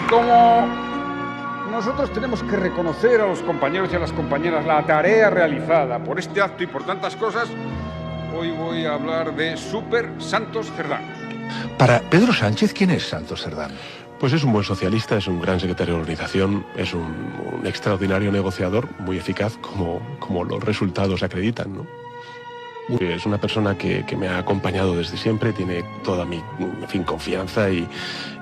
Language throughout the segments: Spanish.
como nosotros tenemos que reconocer a los compañeros y a las compañeras la tarea realizada por este acto y por tantas cosas, hoy voy a hablar de Super Santos Cerdán. Para Pedro Sánchez, ¿quién es Santos Cerdán? Pues es un buen socialista, es un gran secretario de organización, es un extraordinario negociador, muy eficaz, como los resultados acreditan, ¿no? Es una persona que me ha acompañado desde siempre, tiene toda mi confianza y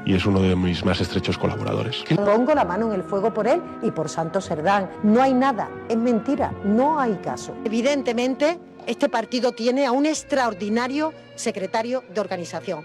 es uno de mis más estrechos colaboradores. Pongo la mano en el fuego por él y por Santos Cerdán. No hay nada, es mentira, no hay caso. Evidentemente, este partido tiene a un extraordinario secretario de organización.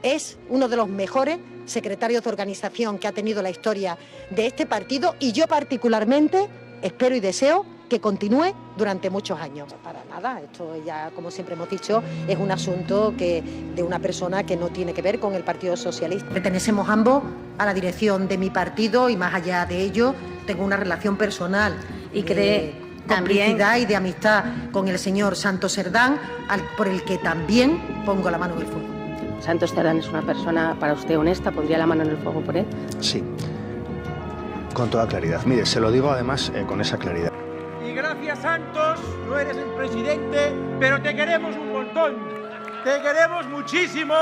Es uno de los mejores secretarios de organización que ha tenido la historia de este partido y yo particularmente espero y deseo que continúe durante muchos años. Para nada, esto ya, como siempre hemos dicho, es un asunto de una persona que no tiene que ver con el Partido Socialista. Pertenecemos ambos a la dirección de mi partido y más allá de ello tengo una relación personal y de complicidad y de amistad con el señor Santos Cerdán, por el que también pongo la mano en el fuego. Santos Cerdán es una persona para usted honesta, ¿pondría la mano en el fuego por él? Sí, con toda claridad. Mire, se lo digo además con esa claridad. Y gracias, Santos, no eres el presidente, pero te queremos un montón. Te queremos muchísimo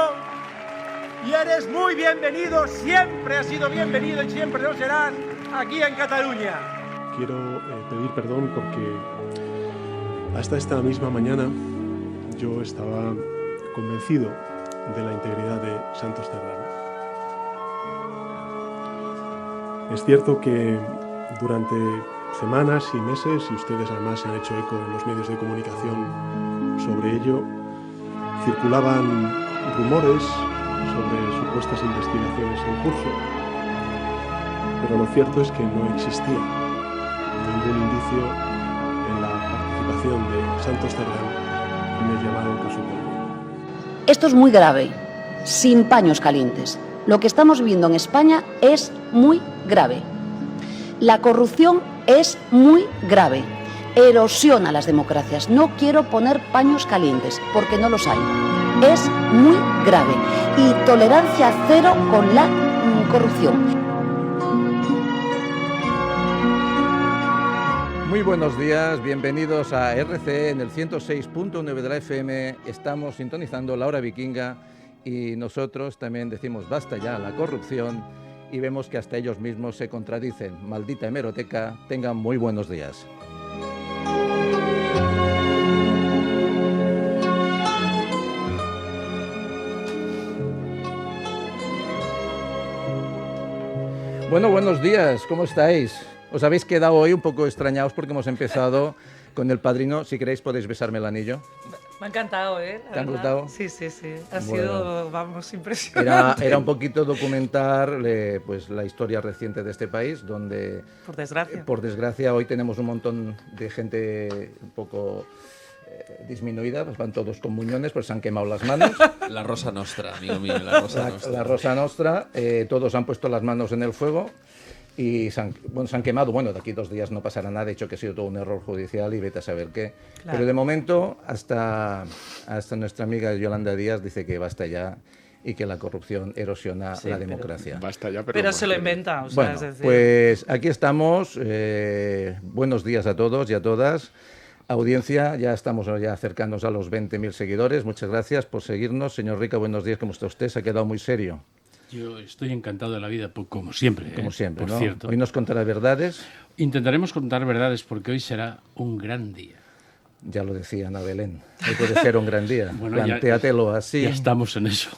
y eres muy bienvenido, siempre has sido bienvenido y siempre lo serás aquí en Cataluña. Quiero pedir perdón porque hasta esta misma mañana yo estaba convencido de la integridad de Santos Cerdán. Es cierto que durante semanas y meses, y ustedes además se han hecho eco en los medios de comunicación sobre ello, circulaban rumores sobre supuestas investigaciones en curso, pero lo cierto es que no existía ningún indicio en la participación de Santos Cerdán en el llamado caso Coldo. Esto es muy grave, sin paños calientes. Lo que estamos viviendo en España es muy grave. La corrupción es muy grave, erosiona las democracias. No quiero poner paños calientes, porque no los hay. Es muy grave y tolerancia cero con la corrupción. Muy buenos días, bienvenidos a RCE en el 106.9 de la FM. Estamos sintonizando la hora vikinga y nosotros también decimos basta ya la corrupción. Y vemos que hasta ellos mismos se contradicen. Maldita hemeroteca, tengan muy buenos días. Bueno, buenos días, ¿cómo estáis? Os habéis quedado hoy un poco extrañados porque hemos empezado con el padrino. Si queréis podéis besarme el anillo. Me ha encantado, ¿eh? ¿Te ha gustado? Sí. Ha sido, impresionante. Era un poquito documentar pues, la historia reciente de este país, donde... Por desgracia, hoy tenemos un montón de gente un poco disminuida, pues van todos con muñones, pues se han quemado las manos. La Rosa Nostra, amigo mío, la Rosa Nostra. La Rosa Nostra, todos han puesto las manos en el fuego. Y se han quemado. Bueno, de aquí 2 días no pasará nada. De hecho, que ha sido todo un error judicial y vete a saber qué. Claro. Pero de momento, hasta nuestra amiga Yolanda Díaz dice que basta ya y que la corrupción erosiona la democracia. Basta ya, pero se lo inventa. O sea, bueno, es decir... pues aquí estamos. Buenos días a todos y a todas. Audiencia, ya estamos acercándonos a los 20.000 seguidores. Muchas gracias por seguirnos. Señor Rica, buenos días. ¿Cómo está usted? Se ha quedado muy serio. Yo estoy encantado de la vida, como siempre. Como siempre, por ¿no? cierto. Hoy nos contará verdades. Intentaremos contar verdades porque hoy será un gran día. Ya lo decía Ana Belén. Hoy puede ser un gran día. Bueno, plantéatelo así. Ya estamos en eso.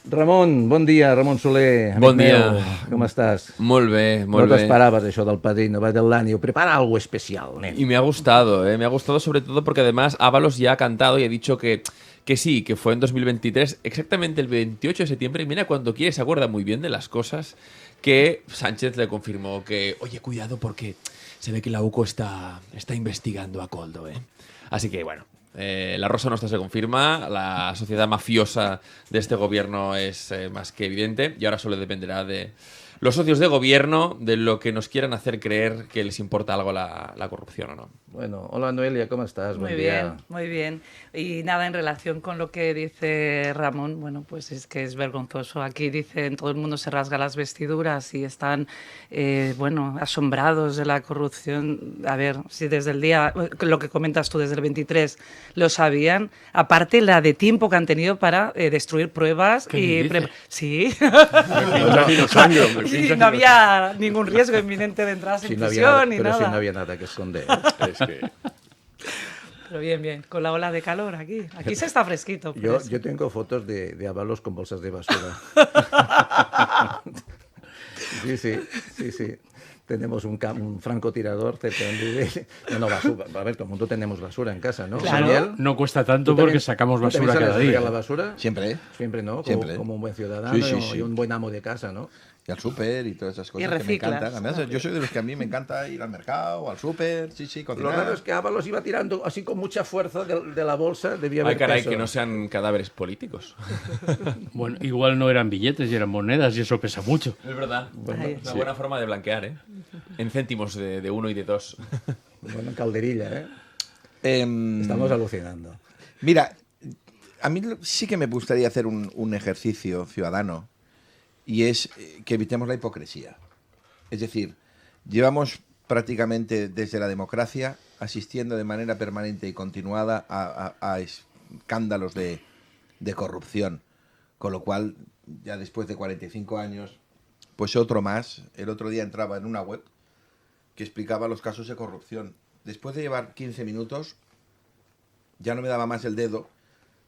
Ramon, bon dia, Ramon Soler. Bon dia. Com estàs? Molt bé, molt bé. No t'esperaves això del Padrino, va del Lani. Prepara algo especial, nen. Y me ha gustado sobre todo porque además Ábalos ya ha cantado y ha dicho que sí, que fue en 2023, exactamente el 28 de septiembre, y mira, cuando quiere se acuerda muy bien de las cosas, que Sánchez le confirmó que, oye, cuidado porque se ve que la UCO está investigando a Koldo, ¿eh? Así que, bueno, La Rosa Nostra se confirma, la sociedad mafiosa de este gobierno es más que evidente y ahora solo dependerá de los socios de gobierno de lo que nos quieran hacer creer que les importa algo la corrupción o no. Bueno, hola Noelia, ¿cómo estás? Muy bien, muy bien. Y nada, en relación con lo que dice Ramón, bueno, pues es que es vergonzoso. Aquí dicen, todo el mundo se rasga las vestiduras y están, bueno, asombrados de la corrupción. A ver, si desde el día, lo que comentas tú, desde el 23 lo sabían, aparte la de tiempo que han tenido para destruir pruebas. Y sí. Y no había ningún riesgo inminente de entrar en prisión ni nada. Pero si no había nada que esconder. Pero bien, con la ola de calor aquí. Aquí se está fresquito. Yo tengo fotos de Ábalos con bolsas de basura. Sí. Tenemos un francotirador cerca de... No, basura. A ver, todo el mundo tenemos basura en casa, ¿no? Claro. Daniel, no cuesta tanto porque sacamos basura cada día. ¿La basura? Siempre. Siempre, ¿no? Siempre. Como un buen ciudadano y un buen amo de casa, ¿no? Y al súper y todas esas cosas que me encantan. Además, yo soy de los que a mí me encanta ir al mercado, al súper, cocinar. Lo raro es que Ábalos iba tirando así con mucha fuerza de la bolsa. Debía haber caray, peso. que no sean cadáveres políticos. Bueno, igual no eran billetes y eran monedas y eso pesa mucho. Es verdad. Una buena forma de blanquear, ¿eh? En céntimos de 1 y de 2. Bueno, calderilla, ¿eh? Estamos alucinando. Mira, a mí sí que me gustaría hacer un ejercicio ciudadano. Y es que evitemos la hipocresía. Es decir, llevamos prácticamente desde la democracia asistiendo de manera permanente y continuada a escándalos de corrupción. Con lo cual, ya después de 45 años, pues otro más. El otro día entraba en una web que explicaba los casos de corrupción. Después de llevar 15 minutos, ya no me daba más el dedo,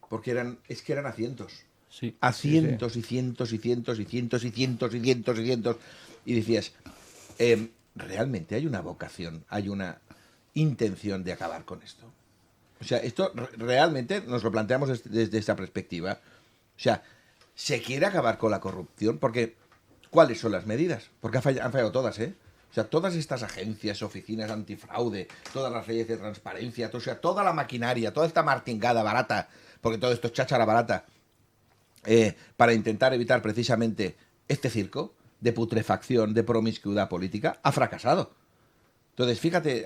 porque eran a cientos. Sí, a cientos y cientos y cientos y cientos y cientos y cientos y cientos. Y decías, realmente hay una vocación, hay una intención de acabar con esto. O sea, esto realmente nos lo planteamos desde esta perspectiva. O sea, se quiere acabar con la corrupción porque ¿cuáles son las medidas? Porque han fallado todas, ¿eh? O sea, todas estas agencias, oficinas antifraude, todas las leyes de transparencia, o sea, toda la maquinaria, toda esta martingada barata, porque todo esto es cháchara barata, para intentar evitar precisamente este circo de putrefacción, de promiscuidad política, ha fracasado. Entonces, fíjate,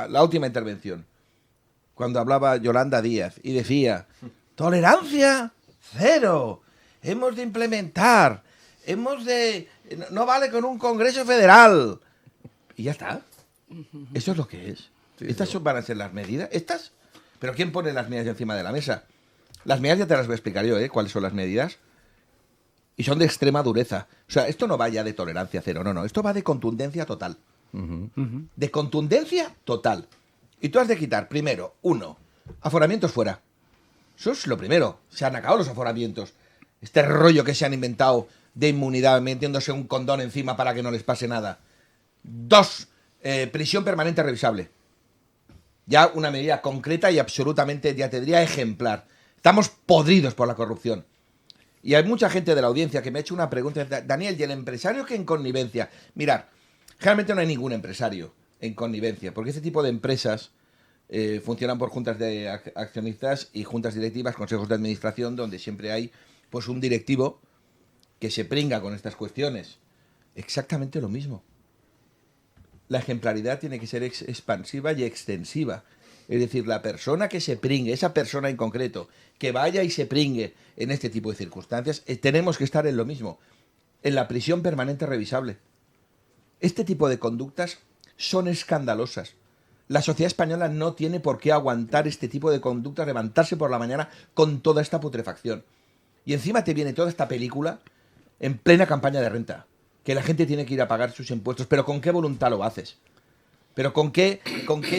la última intervención, cuando hablaba Yolanda Díaz y decía, tolerancia cero, hemos de implementar, no vale con un Congreso Federal. Y ya está. Eso es lo que es. Estas van a ser las medidas. ¿Pero quién pone las medidas encima de la mesa? Las medidas ya te las voy a explicar yo, cuáles son las medidas. Y son de extrema dureza. O sea, esto no va ya de tolerancia cero, no. Esto va de contundencia total. De contundencia total. Y tú has de quitar, primero, 1, aforamientos fuera. Eso es lo primero. Se han acabado los aforamientos. Este rollo que se han inventado de inmunidad, metiéndose un condón encima para que no les pase nada. 2, prisión permanente revisable. Ya una medida concreta y absolutamente, ya te diría, ejemplar. Estamos podridos por la corrupción. Y hay mucha gente de la audiencia que me ha hecho una pregunta. Daniel, ¿y el empresario que en connivencia? Mirad, generalmente no hay ningún empresario en connivencia, porque este tipo de empresas funcionan por juntas de accionistas y juntas directivas, consejos de administración, donde siempre hay pues un directivo que se pringa con estas cuestiones. Exactamente lo mismo. La ejemplaridad tiene que ser expansiva y extensiva. Es decir, la persona que se pringue, esa persona en concreto, que vaya y se pringue en este tipo de circunstancias, tenemos que estar en lo mismo, en la prisión permanente revisable. Este tipo de conductas son escandalosas. La sociedad española no tiene por qué aguantar este tipo de conductas, levantarse por la mañana con toda esta putrefacción. Y encima te viene toda esta película en plena campaña de renta, que la gente tiene que ir a pagar sus impuestos, pero ¿con qué voluntad lo haces? ¿Pero con qué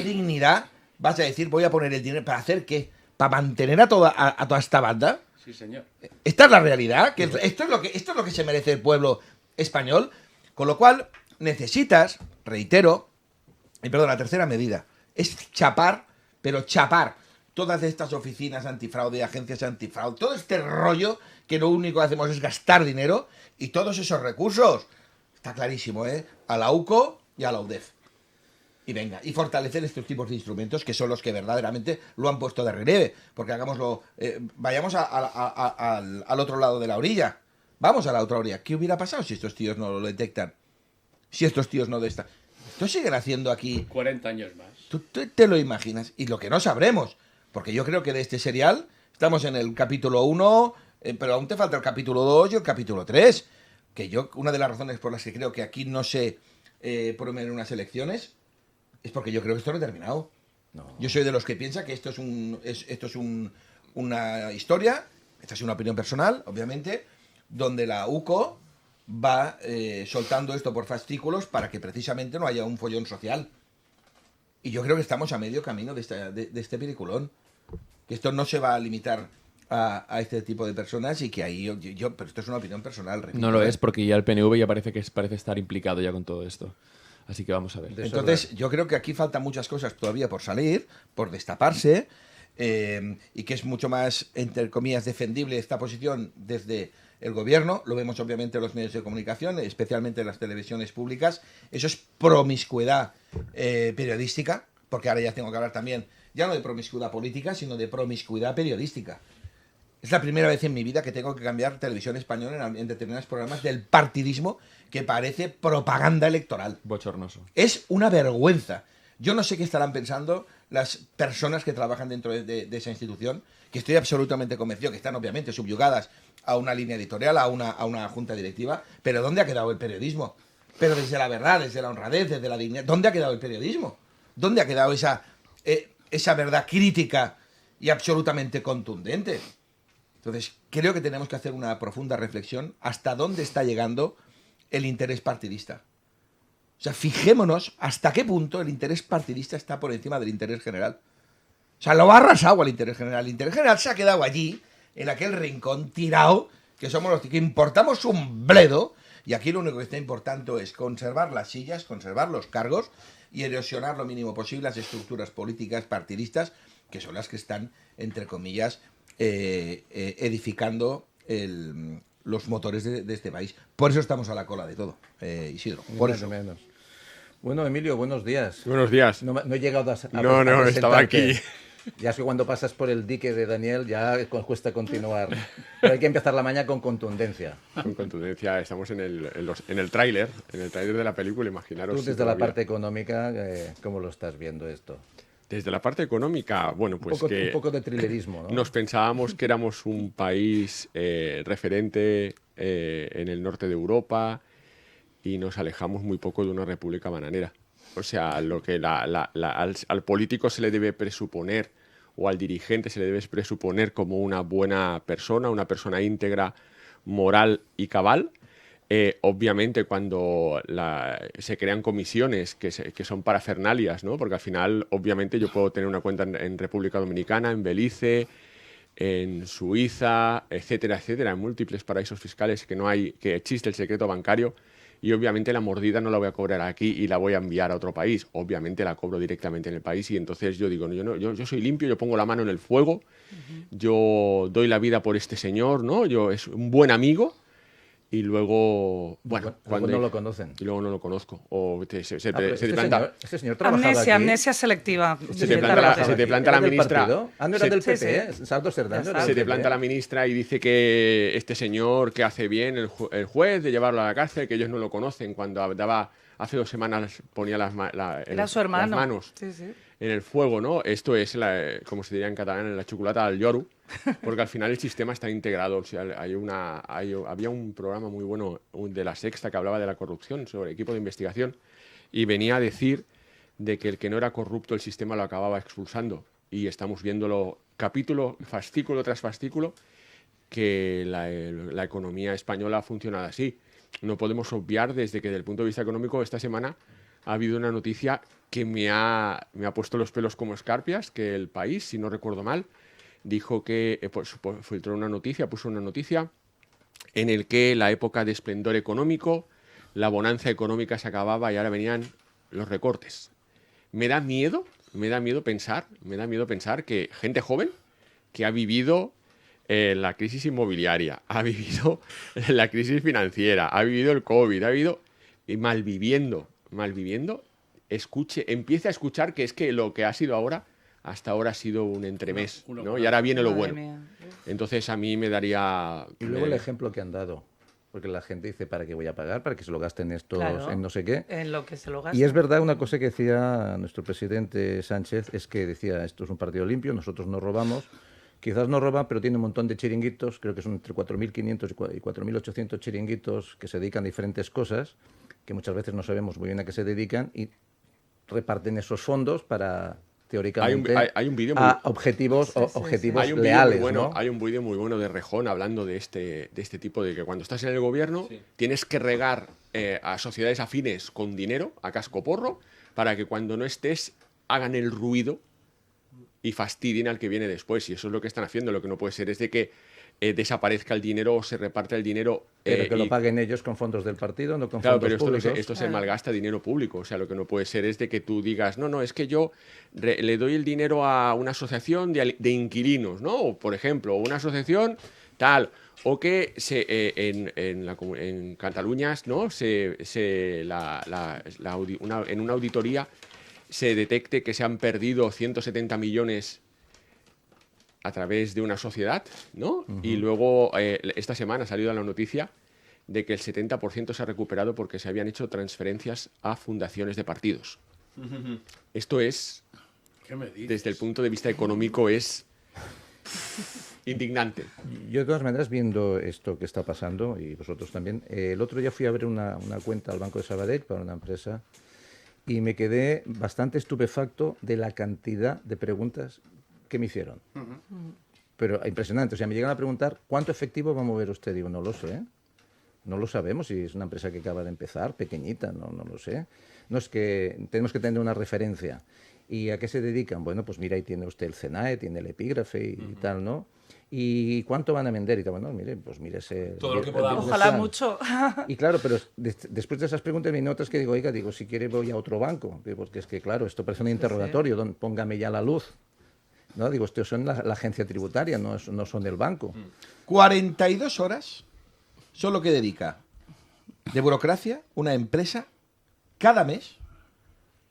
dignidad vas a decir voy a poner el dinero para hacer qué? ¿Para mantener a toda esta banda? Sí, señor. Esta es la realidad, que esto es lo que se merece el pueblo español, con lo cual necesitas, reitero, la tercera medida es chapar, pero chapar todas estas oficinas antifraude, agencias antifraude, todo este rollo que lo único que hacemos es gastar dinero y todos esos recursos, está clarísimo, a la UCO y a la UDEF. Y venga, y fortalecer estos tipos de instrumentos que son los que verdaderamente lo han puesto de relieve. Porque hagámoslo, vayamos al otro lado de la orilla. Vamos a la otra orilla. ¿Qué hubiera pasado si estos tíos no lo detectan? Si estos tíos no detectan. Esto siguen haciendo aquí 40 años más. ¿Tú te lo imaginas? Y lo que no sabremos, porque yo creo que de este serial estamos en el capítulo 1, pero aún te falta el capítulo 2 y el capítulo 3. Que yo, una de las razones por las que creo que aquí no se promueven unas elecciones es porque yo creo que esto no ha terminado. No. Yo soy de los que piensa que esto es una historia, esta es una opinión personal, obviamente, donde la UCO va soltando esto por fascículos para que precisamente no haya un follón social. Y yo creo que estamos a medio camino de este peliculón. Que esto no se va a limitar a este tipo de personas y que ahí pero esto es una opinión personal. Repito, no lo es, porque ya el PNV ya parece estar implicado ya con todo esto. Así que vamos a ver. Entonces, yo creo que aquí faltan muchas cosas todavía por salir, por destaparse, y que es mucho más, entre comillas, defendible esta posición desde el gobierno. Lo vemos obviamente en los medios de comunicación, especialmente en las televisiones públicas. Eso es promiscuidad periodística, porque ahora ya tengo que hablar también, ya no de promiscuidad política, sino de promiscuidad periodística. Es la primera vez en mi vida que tengo que cambiar televisión española en determinados programas del partidismo que parece propaganda electoral. Bochornoso. Es una vergüenza. Yo no sé qué estarán pensando las personas que trabajan dentro de esa institución, que estoy absolutamente convencido que están obviamente subyugadas a una línea editorial, a una junta directiva, pero ¿dónde ha quedado el periodismo? Pero desde la verdad, desde la honradez, desde la dignidad, ¿dónde ha quedado el periodismo? ¿Dónde ha quedado esa verdad crítica y absolutamente contundente? Entonces, creo que tenemos que hacer una profunda reflexión hasta dónde está llegando el interés partidista. O sea, fijémonos hasta qué punto el interés partidista está por encima del interés general. O sea, lo ha arrasado al interés general. El interés general se ha quedado allí, en aquel rincón, tirado, que somos los que importamos un bledo, y aquí lo único que está importando es conservar las sillas, conservar los cargos y erosionar lo mínimo posible las estructuras políticas partidistas, que son las que están, entre comillas, edificando los motores de este país. Por eso estamos a la cola de todo, Isidro. Por eso. Menos. Bueno, Emilio, buenos días. Buenos días. No he llegado a No, estaba aquí. Ya es que cuando pasas por el dique de Daniel ya cuesta continuar. Pero hay que empezar la mañana con contundencia. Con contundencia. Estamos en el tráiler de la película, imaginaros. Tú desde la parte económica, ¿cómo lo estás viendo esto? Desde la parte económica, bueno, pues un poco de thrillerismo, ¿no? Nos pensábamos que éramos un país referente en el norte de Europa y nos alejamos muy poco de una república bananera. O sea, lo que al político se le debe presuponer o al dirigente se le debe presuponer como una buena persona, una persona íntegra, moral y cabal. Obviamente cuando se crean comisiones que son parafernalias, ¿no? Porque al final, obviamente, yo puedo tener una cuenta en República Dominicana, en Belice, en Suiza, etcétera, etcétera, en múltiples paraísos fiscales que existe el secreto bancario. Y obviamente la mordida no la voy a cobrar aquí y la voy a enviar a otro país. Obviamente la cobro directamente en el país y entonces yo digo, yo soy limpio, yo pongo la mano en el fuego, yo doy la vida por este señor, ¿no? Es un buen amigo y luego, bueno, cuando no lo conocen. Y luego no lo conozco. O este señor trabajaba aquí. Amnesia selectiva. Se te planta la ministra. No era del PP, Santos Cerdán. Se te planta la ministra y dice que este señor que hace bien el juez de llevarlo a la cárcel, que ellos no lo conocen, cuando hace 2 semanas ponía las manos en el fuego, ¿no? Esto es, como se diría en catalán, en la chocolata del lloro, porque al final el sistema está integrado. O sea, había un programa muy bueno de La Sexta que hablaba de la corrupción, sobre equipo de investigación, y venía a decir de que el que no era corrupto el sistema lo acababa expulsando. Y estamos viéndolo capítulo, fascículo tras fascículo, que la economía española ha funcionado así. No podemos obviar desde que, desde el punto de vista económico, esta semana ha habido una noticia que me ha puesto los pelos como escarpias, que El País, si no recuerdo mal, dijo que filtró una noticia, puso una noticia en el que la época de esplendor económico, la bonanza económica se acababa y ahora venían los recortes. Me da miedo pensar que gente joven que ha vivido la crisis inmobiliaria, ha vivido la crisis financiera, ha vivido el COVID, ha vivido malviviendo, empiece a escuchar que es que lo que ha sido ahora, hasta ahora ha sido un entremés, ¿no? Y ahora viene lo bueno. Entonces a mí me daría... Y luego el ejemplo que han dado. Porque la gente dice, ¿para qué voy a pagar? ¿Para que se lo gasten estos en no sé qué? En lo que se lo gasten. Y es verdad, una cosa que decía nuestro presidente Sánchez, es que decía, esto es un partido limpio, nosotros no robamos. Quizás no roban, pero tiene un montón de chiringuitos, creo que son entre 4.500 y 4.800 chiringuitos que se dedican a diferentes cosas, que muchas veces no sabemos muy bien a qué se dedican, y reparten esos fondos para... teóricamente, hay un vídeo objetivos hay un leales, bueno, ¿no? Hay un vídeo muy bueno de Rejón hablando de este tipo, de que cuando estás en el gobierno tienes que regar a sociedades afines con dinero, a cascoporro, para que cuando no estés hagan el ruido y fastidien al que viene después. Y eso es lo que están haciendo. Lo que no puede ser es de que desaparezca el dinero o se reparte el dinero. Pero que lo paguen ellos con fondos del partido, no con claro, fondos pero públicos. esto se malgasta dinero público. O sea, lo que no puede ser es de que tú digas, no, es que yo le doy el dinero a una asociación de inquilinos, ¿no? O, por ejemplo, una asociación tal. O que en Cataluña, ¿no? En una auditoría se detecte que se han perdido 170 millones a través de una sociedad, ¿no? Y luego esta semana ha salido la noticia de que el 70% se ha recuperado porque se habían hecho transferencias a fundaciones de partidos. Esto es, desde el punto de vista económico, es indignante. Yo, de todas maneras, viendo esto que está pasando, y vosotros también, el otro día fui a abrir una cuenta al Banco de Sabadell para una empresa y me quedé bastante estupefacto de la cantidad de preguntas que me hicieron. Pero impresionante. O sea, me llegan a preguntar, ¿cuánto efectivo va a mover usted? Digo, no lo sé. No lo sabemos, si es una empresa que acaba de empezar, pequeñita, no lo sé. No, es que tenemos que tener una referencia. ¿Y a qué se dedican? Bueno, pues mira, ahí tiene usted el CENAE, tiene el epígrafe y tal, ¿no? ¿Y cuánto van a vender? Y tal, bueno, mire, pues mírese... Todo lo que podamos. Ojalá mucho. Y claro, pero después de esas preguntas me notas que digo, si quiere voy a otro banco, porque es que, claro, esto parece un interrogatorio, póngame ya la luz. No, digo, estos son la agencia tributaria, no son el banco. 42 horas son lo que dedica de burocracia una empresa cada mes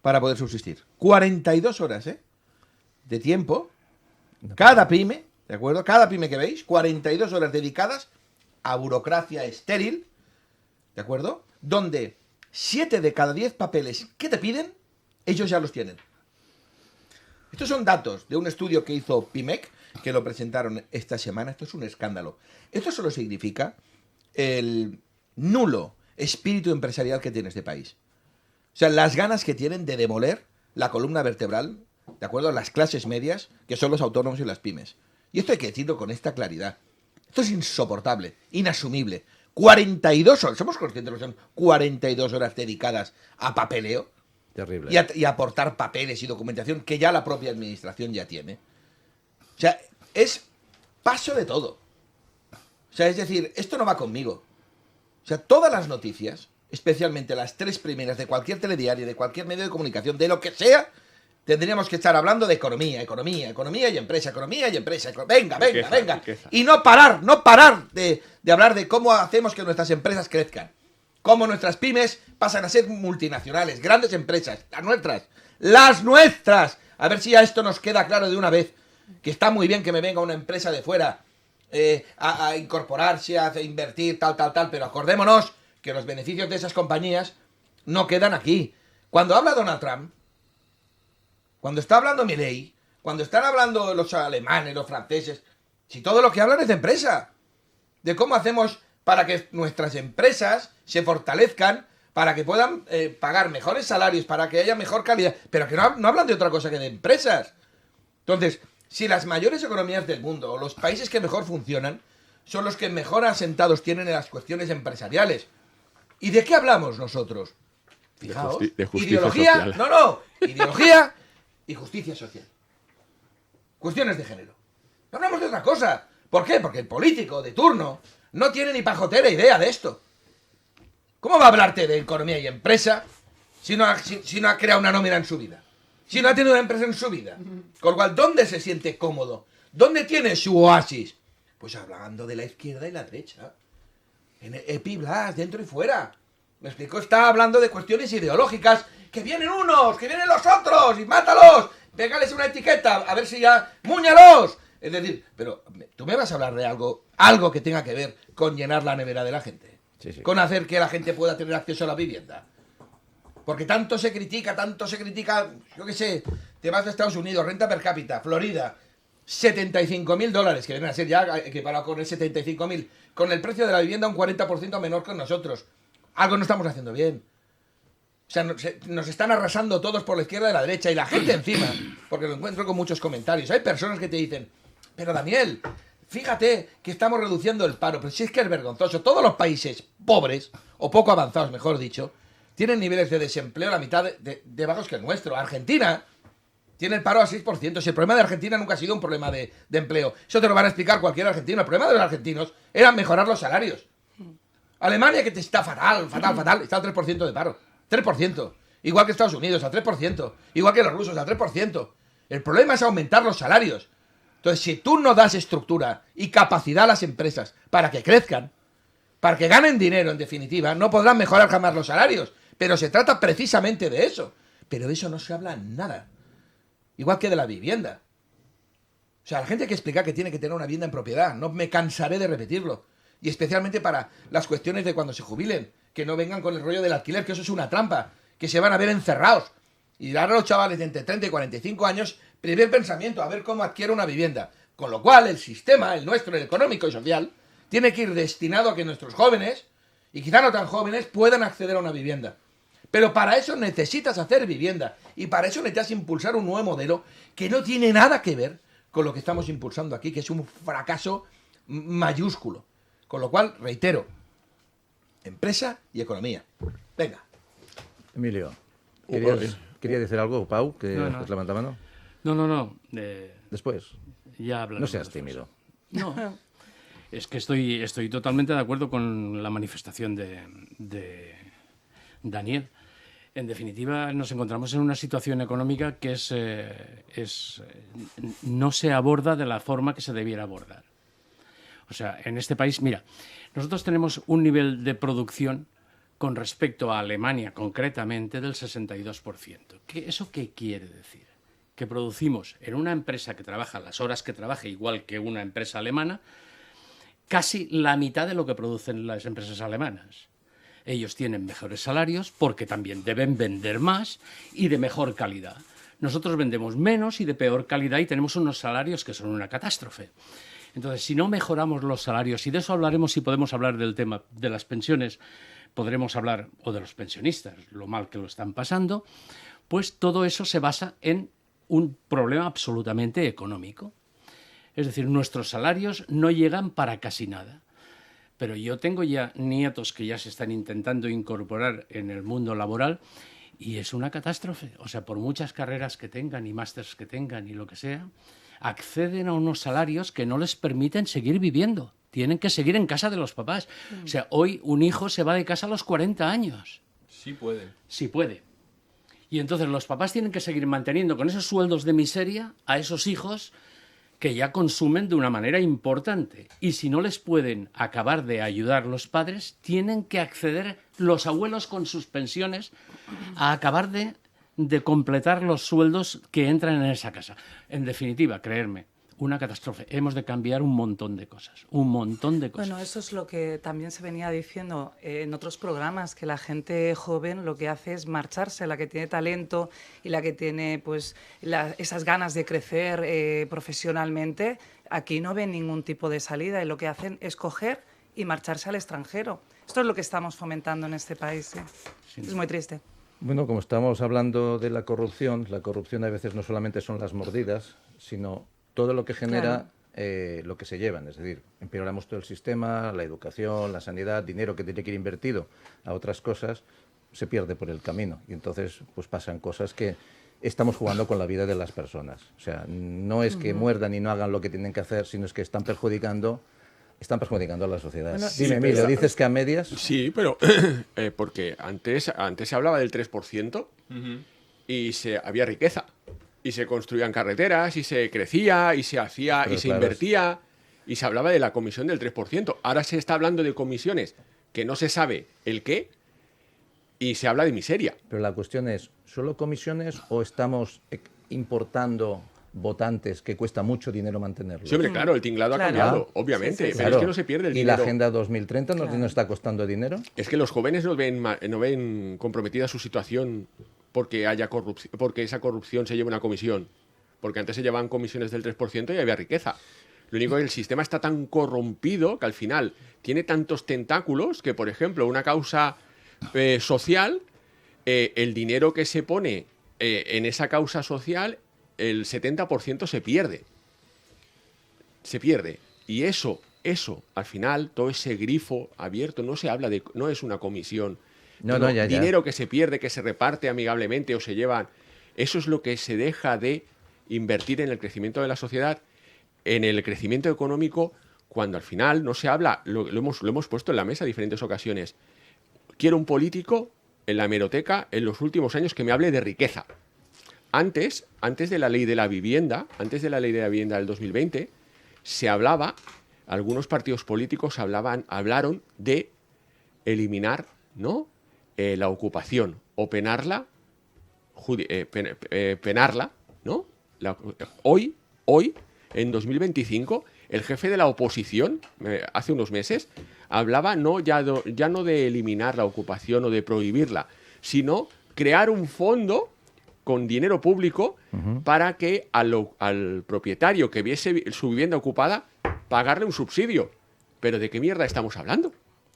para poder subsistir. 42 horas, de tiempo. Cada pyme, ¿de acuerdo? Cada pyme que veis, 42 horas dedicadas a burocracia estéril, ¿de acuerdo? Donde 7 de cada 10 papeles que te piden, ellos ya los tienen. Estos son datos de un estudio que hizo PIMEC, que lo presentaron esta semana. Esto es un escándalo. Esto solo significa el nulo espíritu empresarial que tiene este país. O sea, las ganas que tienen de demoler la columna vertebral, ¿de acuerdo? Las clases medias, que son los autónomos y las pymes. Y esto hay que decirlo con esta claridad. Esto es insoportable, inasumible. 42 horas, ¿somos conscientes de lo que son 42 horas dedicadas a papeleo? Terrible. Y aportar papeles y documentación que ya la propia administración ya tiene. O sea, es paso de todo. O sea, es decir, esto no va conmigo. O sea, todas las noticias, especialmente las 3 primeras de cualquier telediario, de cualquier medio de comunicación, de lo que sea, tendríamos que estar hablando de economía y empresa, venga. Y no parar de hablar de cómo hacemos que nuestras empresas crezcan. Cómo nuestras pymes pasan a ser multinacionales, grandes empresas, las nuestras. A ver si ya esto nos queda claro de una vez, que está muy bien que me venga una empresa de fuera a incorporarse, a invertir, tal, pero acordémonos que los beneficios de esas compañías no quedan aquí. Cuando habla Donald Trump, cuando está hablando Milei, cuando están hablando los alemanes, los franceses, si todo lo que hablan es de empresa, de cómo hacemos para que nuestras empresas se fortalezcan, para que puedan pagar mejores salarios, para que haya mejor calidad, pero que no hablan de otra cosa que de empresas. Entonces, si las mayores economías del mundo, o los países que mejor funcionan, son los que mejor asentados tienen en las cuestiones empresariales. ¿Y de qué hablamos nosotros? Fijaos, de justicia ideología, social. Ideología y justicia social. Cuestiones de género. No hablamos de otra cosa. ¿Por qué? Porque el político de turno no tiene ni pajotera idea de esto. ¿Cómo va a hablarte de economía y empresa si no ha creado una nómina en su vida? Si no ha tenido una empresa en su vida. Con lo cual, ¿dónde se siente cómodo? ¿Dónde tiene su oasis? Pues hablando de la izquierda y la derecha. En Epi Blas, dentro y fuera. ¿Me explico? Está hablando de cuestiones ideológicas que vienen unos, que vienen los otros, y mátalos, pégales una etiqueta, a ver si ya, múñalos. Es decir, pero tú me vas a hablar de algo que tenga que ver con llenar la nevera de la gente, con hacer que la gente pueda tener acceso a la vivienda. Porque tanto se critica, yo qué sé, te vas a Estados Unidos, renta per cápita, Florida, $75.000, que vienen a ser ya equiparado con el 75.000, con el precio de la vivienda un 40% menor que nosotros. Algo no estamos haciendo bien. O sea, nos están arrasando todos por la izquierda y la derecha, y la gente encima, porque lo encuentro con muchos comentarios. Hay personas que te dicen, pero Daniel, fíjate que estamos reduciendo el paro, pero si es que es vergonzoso. Todos los países pobres, o poco avanzados, mejor dicho, tienen niveles de desempleo la mitad de bajos que el nuestro. Argentina tiene el paro al 6%. Si el problema de Argentina nunca ha sido un problema de empleo. Eso te lo van a explicar cualquier argentino. El problema de los argentinos era mejorar los salarios. Alemania, que te está fatal, está al 3% de paro. 3%. Igual que Estados Unidos, al 3%. Igual que los rusos, al 3%. El problema es aumentar los salarios. Entonces, si tú no das estructura y capacidad a las empresas para que crezcan, para que ganen dinero, en definitiva, no podrán mejorar jamás los salarios. Pero se trata precisamente de eso. Pero de eso no se habla nada. Igual que de la vivienda. O sea, la gente hay que explicar que tiene que tener una vivienda en propiedad. No me cansaré de repetirlo. Y especialmente para las cuestiones de cuando se jubilen. Que no vengan con el rollo del alquiler, que eso es una trampa. Que se van a ver encerrados. Y dar a los chavales de entre 30 y 45 años, primer pensamiento, a ver cómo adquiere una vivienda. Con lo cual, el sistema, el nuestro, el económico y social, tiene que ir destinado a que nuestros jóvenes, y quizá no tan jóvenes, puedan acceder a una vivienda. Pero para eso necesitas hacer vivienda. Y para eso necesitas impulsar un nuevo modelo que no tiene nada que ver con lo que estamos impulsando aquí, que es un fracaso mayúsculo. Con lo cual, reitero, empresa y economía. Venga. Emilio, ¿quería decir algo, Pau, que no. levanta mano? No. Después. Ya hablaremos. No seas tímido. No. Es que estoy totalmente de acuerdo con la manifestación de Daniel. En definitiva, nos encontramos en una situación económica que no se aborda de la forma que se debiera abordar. O sea, en este país, mira, nosotros tenemos un nivel de producción con respecto a Alemania, concretamente, del 62%. ¿Eso qué quiere decir? Que producimos en una empresa que trabaja las horas que trabaje, igual que una empresa alemana, casi la mitad de lo que producen las empresas alemanas. Ellos tienen mejores salarios porque también deben vender más y de mejor calidad. Nosotros vendemos menos y de peor calidad y tenemos unos salarios que son una catástrofe. Entonces, si no mejoramos los salarios, y de eso hablaremos si podemos hablar del tema de las pensiones, podremos hablar, o de los pensionistas, lo mal que lo están pasando, pues todo eso se basa en un problema absolutamente económico. Es decir, nuestros salarios no llegan para casi nada. Pero yo tengo ya nietos que ya se están intentando incorporar en el mundo laboral y es una catástrofe. O sea, por muchas carreras que tengan y másters que tengan y lo que sea, acceden a unos salarios que no les permiten seguir viviendo. Tienen que seguir en casa de los papás. O sea, hoy un hijo se va de casa a los 40 años. Sí puede. Sí puede. Y entonces los papás tienen que seguir manteniendo con esos sueldos de miseria a esos hijos que ya consumen de una manera importante. Y si no les pueden acabar de ayudar los padres, tienen que acceder los abuelos con sus pensiones a acabar de completar los sueldos que entran en esa casa. En definitiva, creerme, una catástrofe. Hemos de cambiar un montón de cosas. Bueno, eso es lo que también se venía diciendo en otros programas, que la gente joven lo que hace es marcharse, la que tiene talento y la que tiene pues esas ganas de crecer profesionalmente, aquí no ven ningún tipo de salida y lo que hacen es coger y marcharse al extranjero. Esto es lo que estamos fomentando en este país. Sí. Es muy triste. Bueno, como estamos hablando de la corrupción a veces no solamente son las mordidas, sino todo lo que genera lo que se llevan. Es decir, empeoramos todo el sistema, la educación, la sanidad, dinero que tiene que ir invertido a otras cosas, se pierde por el camino. Y entonces pues pasan cosas que estamos jugando con la vida de las personas. O sea, no es que muerdan y no hagan lo que tienen que hacer, sino es que están perjudicando a la sociedad. Bueno, dime, Emilio, ¿dices que a medias? Sí, pero porque antes se hablaba del 3% y había riqueza. Y se construían carreteras, y se crecía, y se hacía, y se invertía, y se hablaba de la comisión del 3%. Ahora se está hablando de comisiones que no se sabe el qué, y se habla de miseria. Pero la cuestión es, ¿solo comisiones o estamos importando votantes que cuesta mucho dinero mantenerlos? Sí, hombre, claro, el tinglado ha cambiado, obviamente, pero es que no se pierde el dinero. ¿Y la Agenda 2030 no está costando dinero? Es que los jóvenes no ven comprometida su situación porque haya porque esa corrupción se lleve una comisión. Porque antes se llevaban comisiones del 3% y había riqueza. Lo único es que el sistema está tan corrompido que al final tiene tantos tentáculos que, por ejemplo, una causa social, el dinero que se pone en esa causa social, el 70% se pierde. Se pierde. Y eso, al final, todo ese grifo abierto, no se habla de, no es una comisión. Dinero que se pierde, que se reparte amigablemente o se llevan, eso es lo que se deja de invertir en el crecimiento de la sociedad, en el crecimiento económico, cuando al final no se habla, lo hemos puesto en la mesa en diferentes ocasiones. Quiero un político en la hemeroteca en los últimos años que me hable de riqueza. Antes de la ley de la vivienda, del 2020, se hablaba, algunos partidos políticos hablaron de eliminar, ¿no?, la ocupación o penarla, ¿no? Hoy, en 2025, el jefe de la oposición, hace unos meses, hablaba ya no de eliminar la ocupación o de prohibirla, sino crear un fondo con dinero público para que al propietario que viese su vivienda ocupada, pagarle un subsidio. ¿Pero de qué mierda estamos hablando?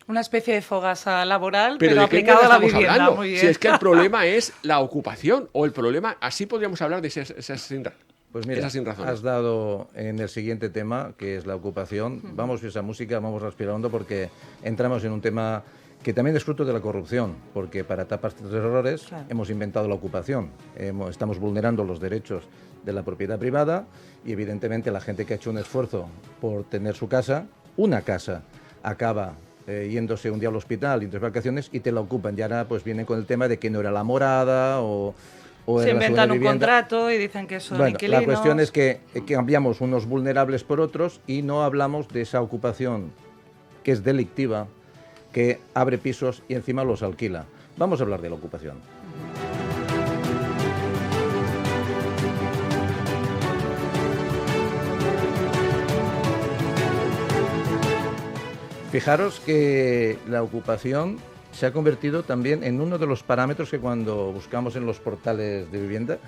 Una especie de fogasa laboral, pero aplicado a la vivienda. Muy bien. Si es que el problema es la ocupación, o el problema, así podríamos hablar de esas sin razones. Has dado en el siguiente tema, que es la ocupación. Vamos a esa música, vamos respirando, porque entramos en un tema que también es fruto de la corrupción, porque para tapar estos errores hemos inventado la ocupación. Estamos vulnerando los derechos de la propiedad privada y, evidentemente, la gente que ha hecho un esfuerzo por tener su casa, una casa, acaba yéndose un día al hospital, entre vacaciones, y te la ocupan. Y ahora pues vienen con el tema de que no era la morada o se inventan un contrato y dicen que son inquilinos. La cuestión es que cambiamos unos vulnerables por otros y no hablamos de esa ocupación que es delictiva, que abre pisos y encima los alquila. Vamos a hablar de la ocupación. Fijaros que la ocupación se ha convertido también en uno de los parámetros que cuando buscamos en los portales de vivienda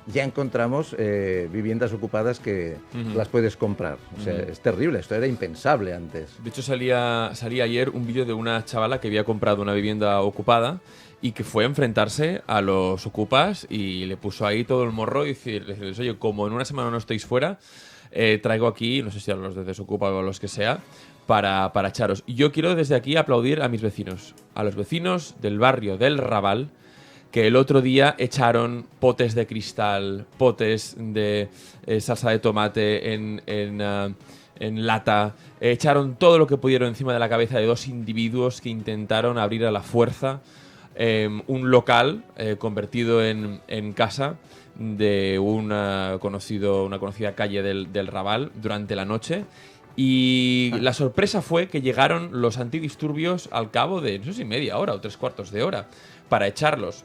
ya encontramos viviendas ocupadas que las puedes comprar. O sea, es terrible, esto era impensable antes. De hecho, salía ayer un vídeo de una chavala que había comprado una vivienda ocupada y que fue a enfrentarse a los ocupas y le puso ahí todo el morro y decirles, oye, como en una semana no estéis fuera, traigo aquí, no sé si a los de Desocupa o a los que sea, para echaros. Y yo quiero desde aquí aplaudir a mis vecinos, a los vecinos del barrio del Raval, que el otro día echaron potes de cristal, potes de salsa de tomate en lata, echaron todo lo que pudieron encima de la cabeza de dos individuos que intentaron abrir a la fuerza un local convertido en casa de una conocida calle del Raval durante la noche. Y la sorpresa fue que llegaron los antidisturbios al cabo de, no sé si media hora o 3/4 de hora, para echarlos.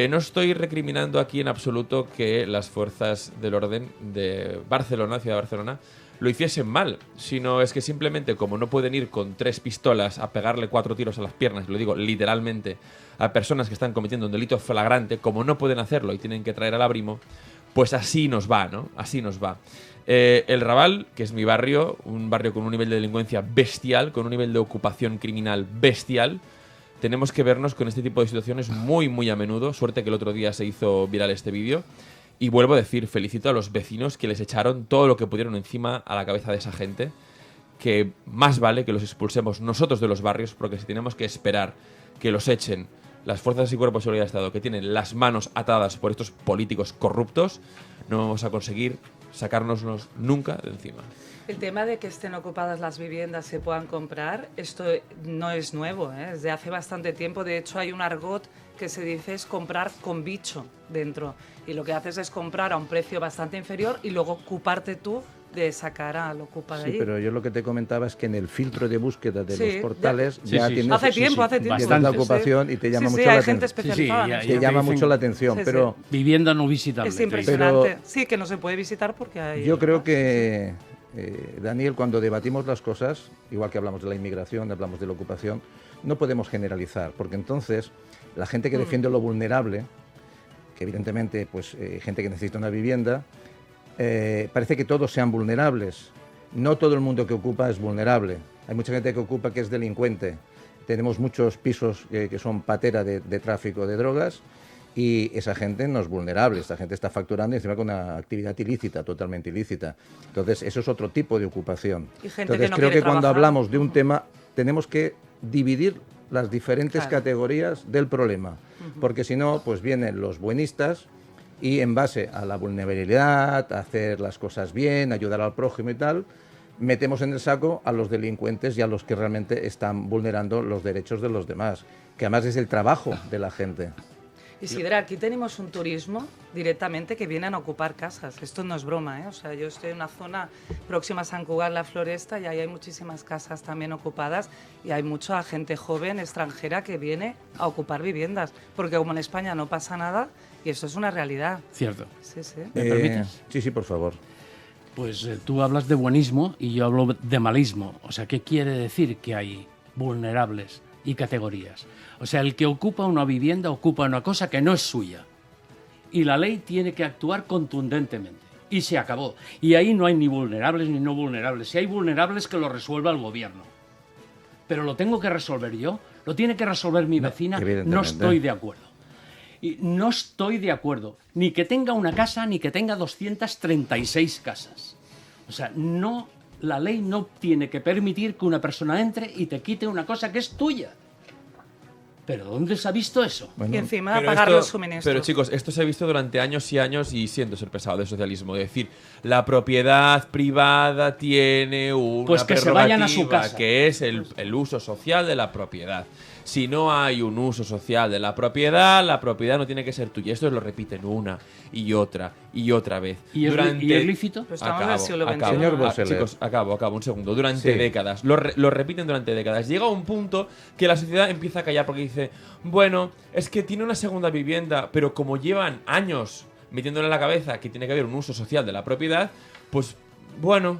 No estoy recriminando aquí en absoluto que las fuerzas del orden de Barcelona, ciudad de Barcelona, lo hiciesen mal, sino es que simplemente como no pueden ir con 3 pistolas a pegarle 4 tiros a las piernas, lo digo literalmente, a personas que están cometiendo un delito flagrante, como no pueden hacerlo y tienen que traer al Abrimo, pues así nos va, ¿no? Así nos va. El Raval, que es mi barrio, un barrio con un nivel de delincuencia bestial, con un nivel de ocupación criminal bestial, tenemos que vernos con este tipo de situaciones muy, muy a menudo. Suerte que el otro día se hizo viral este vídeo. Y vuelvo a decir, felicito a los vecinos que les echaron todo lo que pudieron encima a la cabeza de esa gente, que más vale que los expulsemos nosotros de los barrios, porque si tenemos que esperar que los echen las fuerzas y cuerpos de seguridad de Estado, que tienen las manos atadas por estos políticos corruptos, no vamos a conseguir sacárnoslos nunca de encima. El tema de que estén ocupadas las viviendas, se puedan comprar, esto no es nuevo, ¿eh? Desde hace bastante tiempo. De hecho, hay un argot que se dice es comprar con bicho dentro. Y lo que haces es comprar a un precio bastante inferior y luego ocuparte tú de sacar al Ocupa de Sí, allí. pero yo lo que te comentaba es que en el filtro de búsqueda de Sí, los portales ya. ya Sí, sí. tienes Hace tiempo, bastante la ocupación y te llama mucho la hay gente atención. especializada. Te llama mucho la atención, pero vivienda no visitable. Es impresionante. Sí, que no se puede visitar porque hay... yo creo que, Daniel, cuando debatimos las cosas, igual que hablamos de la inmigración, hablamos de la ocupación, no podemos generalizar, porque entonces la gente que defiende lo vulnerable, que evidentemente pues gente que necesita una vivienda, parece que todos sean vulnerables. No todo el mundo que ocupa es vulnerable. Hay mucha gente que ocupa que es delincuente. Tenemos muchos pisos que son patera de tráfico de drogas y esa gente no es vulnerable. Esta gente está facturando encima con una actividad ilícita, totalmente ilícita. Entonces, eso es otro tipo de ocupación. Y gente Entonces, que no creo quiere que cuando trabajar. hablamos de un tema tenemos que dividir las diferentes categorías del problema, porque si no, pues vienen los buenistas y en base a la vulnerabilidad, a hacer las cosas bien, ayudar al prójimo y tal, metemos en el saco a los delincuentes y a los que realmente están vulnerando los derechos de los demás, que además es el trabajo de la gente. Isidra, aquí tenemos un turismo directamente que vienen a ocupar casas. Esto no es broma, ¿eh? O sea, yo estoy en una zona próxima a Sant Cugat, la Floresta, y ahí hay muchísimas casas también ocupadas y hay mucha gente joven extranjera que viene a ocupar viviendas, porque como en España no pasa nada, y eso es una realidad. Cierto. Sí, sí. ¿Me permites? Sí, sí, por favor. Pues tú hablas de buenismo y yo hablo de malismo. O sea, ¿qué quiere decir que hay vulnerables y categorías? O sea, el que ocupa una vivienda ocupa una cosa que no es suya. Y la ley tiene que actuar contundentemente. Y se acabó. Y ahí no hay ni vulnerables ni no vulnerables. Si hay vulnerables, que lo resuelva el gobierno. Pero lo tengo que resolver yo, lo tiene que resolver mi vecina. No estoy de acuerdo. Y no estoy de acuerdo. Ni que tenga una casa, ni que tenga 236 casas. O sea, no, la ley no tiene que permitir que una persona entre y te quite una cosa que es tuya. ¿Pero dónde se ha visto eso? Y encima pagar los suministros. Pero chicos, esto se ha visto durante años y años y siendo ser pesado del socialismo. Es decir, la propiedad privada tiene una pues que se vayan a su casa, que es el uso social de la propiedad. Si no hay un uso social de la propiedad no tiene que ser tuya. Esto lo repiten una y otra vez. ¿Y es lícito? Pues estamos en el siglo XXI. Señor Boseler. Chicos, acabo un segundo. Durante décadas. Lo repiten durante décadas. Llega un punto que la sociedad empieza a callar porque dice, bueno, es que tiene una segunda vivienda, pero como llevan años metiéndole en la cabeza que tiene que haber un uso social de la propiedad, pues bueno,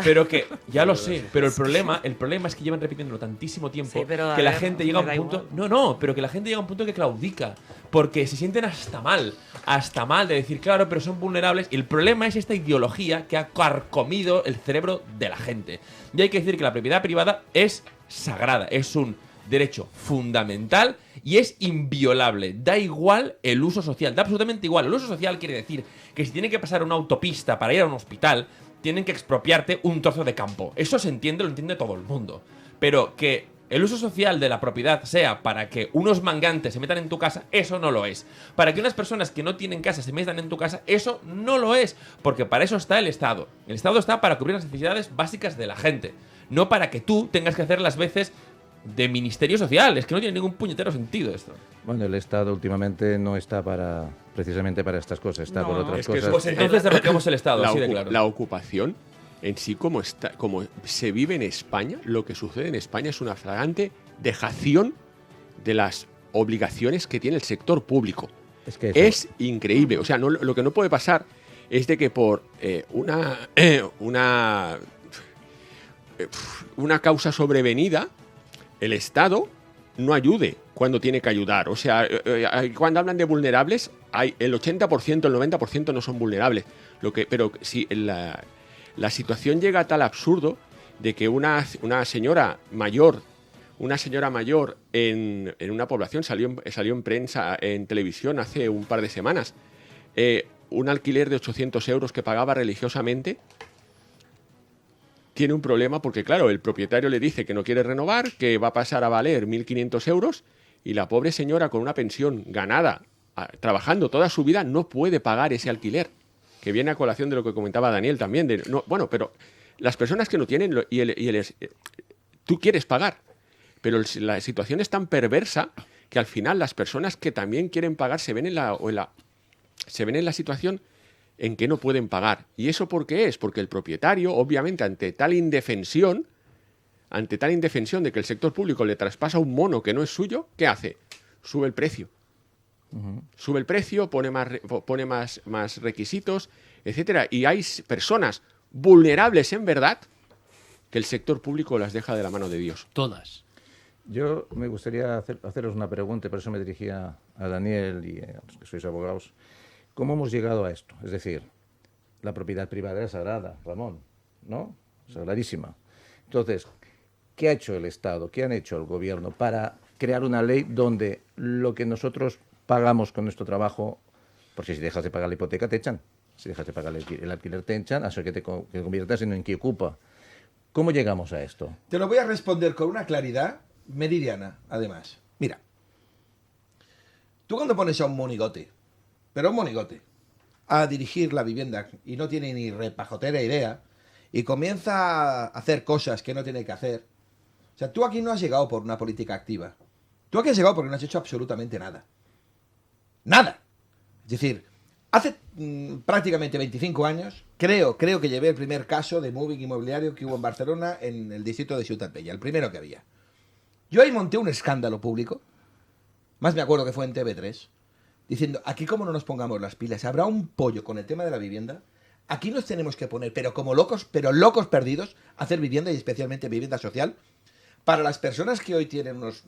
pero que ya lo sé, pero el problema es que llevan repitiéndolo tantísimo tiempo que la gente llega a un punto, pero que la gente llega a un punto que claudica, porque se sienten hasta mal de decir, claro, pero son vulnerables, y el problema es esta ideología que ha carcomido el cerebro de la gente. Y hay que decir que la propiedad privada es sagrada, es un derecho fundamental y es inviolable. Da igual el uso social, da absolutamente igual. El uso social quiere decir que si tiene que pasar una autopista para ir a un hospital, tienen que expropiarte un trozo de campo. Eso se entiende, lo entiende todo el mundo. Pero que el uso social de la propiedad sea para que unos mangantes se metan en tu casa, eso no lo es. Para que unas personas que no tienen casa se metan en tu casa, eso no lo es. Porque para eso está el Estado. El Estado está para cubrir las necesidades básicas de la gente. No para que tú tengas que hacer las veces de ministerio social. Es que no tiene ningún puñetero sentido esto. Bueno, el Estado últimamente no está precisamente para estas cosas, está por otras cosas. Pues entonces derrocamos el Estado, así de claro. La ocupación en sí, como se vive en España, lo que sucede en España es una flagrante dejación de las obligaciones que tiene el sector público. Es increíble. O sea, lo que no puede pasar es de que por una causa sobrevenida el Estado no ayude cuando tiene que ayudar. O sea, cuando hablan de vulnerables, el 80%, el 90% no son vulnerables. Pero si la situación llega a tal absurdo de que una señora mayor en una población salió en prensa, en televisión hace un par de semanas, un alquiler de 800 euros que pagaba religiosamente, tiene un problema porque, claro, el propietario le dice que no quiere renovar, que va a pasar a valer 1.500 euros y la pobre señora con una pensión ganada, trabajando toda su vida, no puede pagar ese alquiler, que viene a colación de lo que comentaba Daniel también. Pero las personas que no tienen, tú quieres pagar, pero la situación es tan perversa que al final las personas que también quieren pagar se ven en la situación en que no pueden pagar. ¿Y eso por qué es? Porque el propietario, obviamente, ante tal indefensión de que el sector público le traspasa un mono que no es suyo, ¿qué hace? Sube el precio. Sube el precio, pone más requisitos, etcétera. Y hay personas vulnerables en verdad que el sector público las deja de la mano de Dios. Todas. Yo me gustaría haceros una pregunta, por eso me dirigía a Daniel y a los que sois abogados. ¿Cómo hemos llegado a esto? Es decir, la propiedad privada es sagrada, Ramón, ¿no? Sagradísima. Entonces, ¿qué ha hecho el Estado? ¿Qué han hecho el gobierno para crear una ley donde lo que nosotros pagamos con nuestro trabajo, porque si dejas de pagar la hipoteca te echan, si dejas de pagar el alquiler te echan, hasta que te conviertas en quien ocupa? ¿Cómo llegamos a esto? Te lo voy a responder con una claridad meridiana, además. Mira, tú cuando pones a un monigote, pero un monigote, a dirigir la vivienda y no tiene ni repajotera idea y comienza a hacer cosas que no tiene que hacer, o sea, tú aquí no has llegado por una política activa. Tú aquí has llegado porque no has hecho absolutamente nada. Nada. Es decir, hace prácticamente 25 años, creo que llevé el primer caso de moving inmobiliario que hubo en Barcelona, en el distrito de Ciutat Bella, el primero que había. Yo ahí monté un escándalo público, más me acuerdo que fue en TV3, diciendo, aquí como no nos pongamos las pilas, habrá un pollo con el tema de la vivienda, aquí nos tenemos que poner, pero como locos, pero locos perdidos, a hacer vivienda y especialmente vivienda social. Para las personas que hoy tienen unos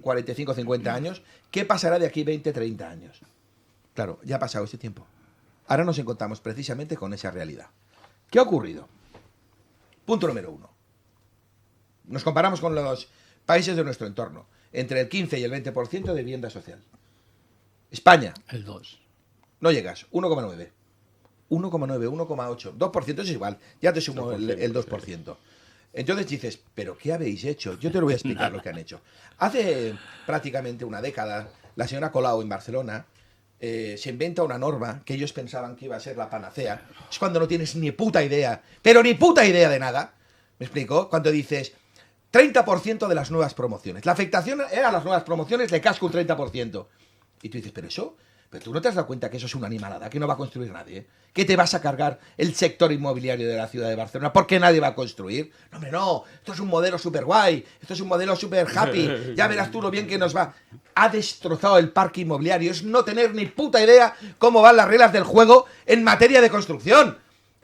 45 o 50 años, ¿qué pasará de aquí 20, 30 años? Claro, ya ha pasado ese tiempo. Ahora nos encontramos precisamente con esa realidad. ¿Qué ha ocurrido? Punto número 1. Nos comparamos con los países de nuestro entorno. Entre el 15 y el 20% de vivienda social. España. El 2. No llegas. 1,9. 1,9, 1,8. 2% es igual. Ya te sumo el 2%. Entonces dices, ¿pero qué habéis hecho? Yo te lo voy a explicar lo que han hecho. Hace prácticamente una década, la señora Colau en Barcelona se inventa una norma que ellos pensaban que iba a ser la panacea. Es cuando no tienes ni puta idea, pero ni puta idea de nada. ¿Me explico? Cuando dices 30% de las nuevas promociones. La afectación a las nuevas promociones le casco un 30%. Y tú dices, ¿pero eso? Pero tú no te has dado cuenta que eso es una animalada, que no va a construir nadie. ¿Que te vas a cargar el sector inmobiliario de la ciudad de Barcelona? ¿Por qué nadie va a construir? No, hombre, no. Esto es un modelo súper guay. Esto es un modelo súper happy. Ya verás tú lo bien que nos va. Ha destrozado el parque inmobiliario. Es no tener ni puta idea cómo van las reglas del juego en materia de construcción.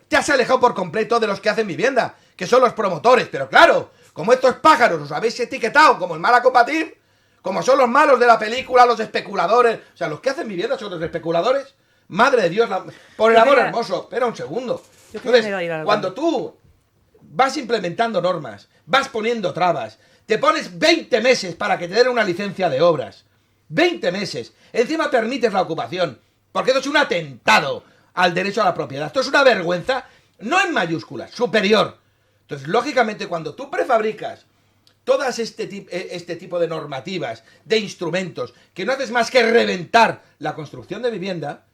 Te has alejado por completo de los que hacen vivienda, que son los promotores. Pero claro, como estos pájaros os habéis etiquetado como el mal a combatir, como son los malos de la película, los especuladores. O sea, los que hacen vivienda son los especuladores. Madre de Dios, por el amor hermoso. Espera un segundo. Entonces, cuando tú vas implementando normas, vas poniendo trabas, te pones 20 meses para que te den una licencia de obras. 20 meses. Encima permites la ocupación. Porque esto es un atentado al derecho a la propiedad. Esto es una vergüenza, no en mayúsculas, superior. Entonces, lógicamente, cuando tú prefabricas todas este tipo de normativas, de instrumentos, que no haces más que reventar la construcción de vivienda,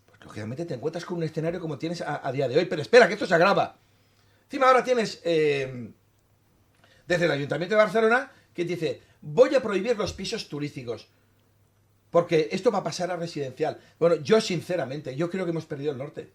pues lógicamente te encuentras con un escenario como tienes a día de hoy. Pero espera, que esto se agrava. Encima ahora tienes, desde el Ayuntamiento de Barcelona, que dice, voy a prohibir los pisos turísticos, porque esto va a pasar a residencial. Bueno, yo sinceramente, yo creo que hemos perdido el norte.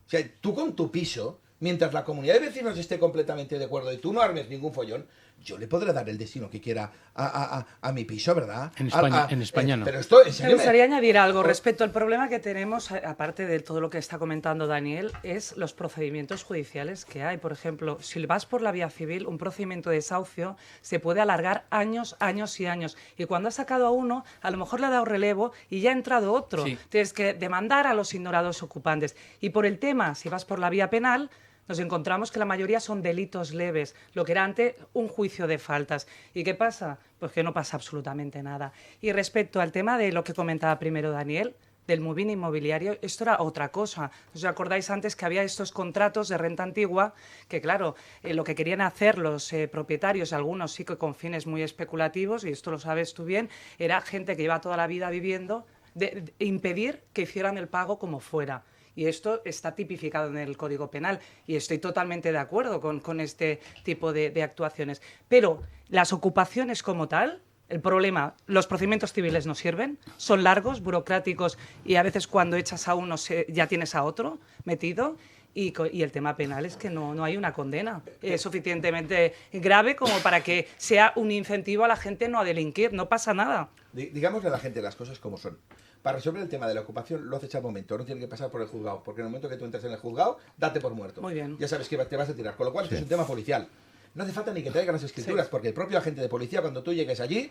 O sea, tú con tu piso, mientras la comunidad de vecinos esté completamente de acuerdo y tú no armes ningún follón, yo le podré dar el destino que quiera a mi piso, ¿verdad? En España no. Pero esto, me gustaría añadir algo respecto al problema que tenemos, aparte de todo lo que está comentando Daniel, es los procedimientos judiciales que hay. Por ejemplo, si vas por la vía civil, un procedimiento de desahucio se puede alargar años, años y años. Y cuando has sacado a uno, a lo mejor le ha dado relevo y ya ha entrado otro. Sí. Tienes que demandar a los ignorados ocupantes. Y por el tema, si vas por la vía penal, nos encontramos que la mayoría son delitos leves, lo que era antes un juicio de faltas. ¿Y qué pasa? Pues que no pasa absolutamente nada. Y respecto al tema de lo que comentaba primero Daniel, del moving inmobiliario, esto era otra cosa. ¿Os acordáis antes que había estos contratos de renta antigua? Que claro, lo que querían hacer los propietarios, algunos sí que con fines muy especulativos, y esto lo sabes tú bien, era gente que lleva toda la vida viviendo, de impedir que hicieran el pago como fuera. Y esto está tipificado en el Código Penal y estoy totalmente de acuerdo con este tipo de actuaciones. Pero las ocupaciones como tal, El problema, los procedimientos civiles no sirven, son largos, burocráticos y a veces cuando echas a uno ya tienes a otro metido. Y el tema penal es que no hay una condena suficientemente grave como para que sea un incentivo a la gente no a delinquir. No pasa nada. Digámosle a la gente las cosas como son. Para resolver el tema de la ocupación lo haces al momento, no tiene que pasar por el juzgado, porque en el momento que tú entres en el juzgado, date por muerto. Muy bien. Ya sabes que te vas a tirar, con lo cual es un tema policial. No hace falta ni que traigan las escrituras, porque el propio agente de policía, cuando tú llegues allí,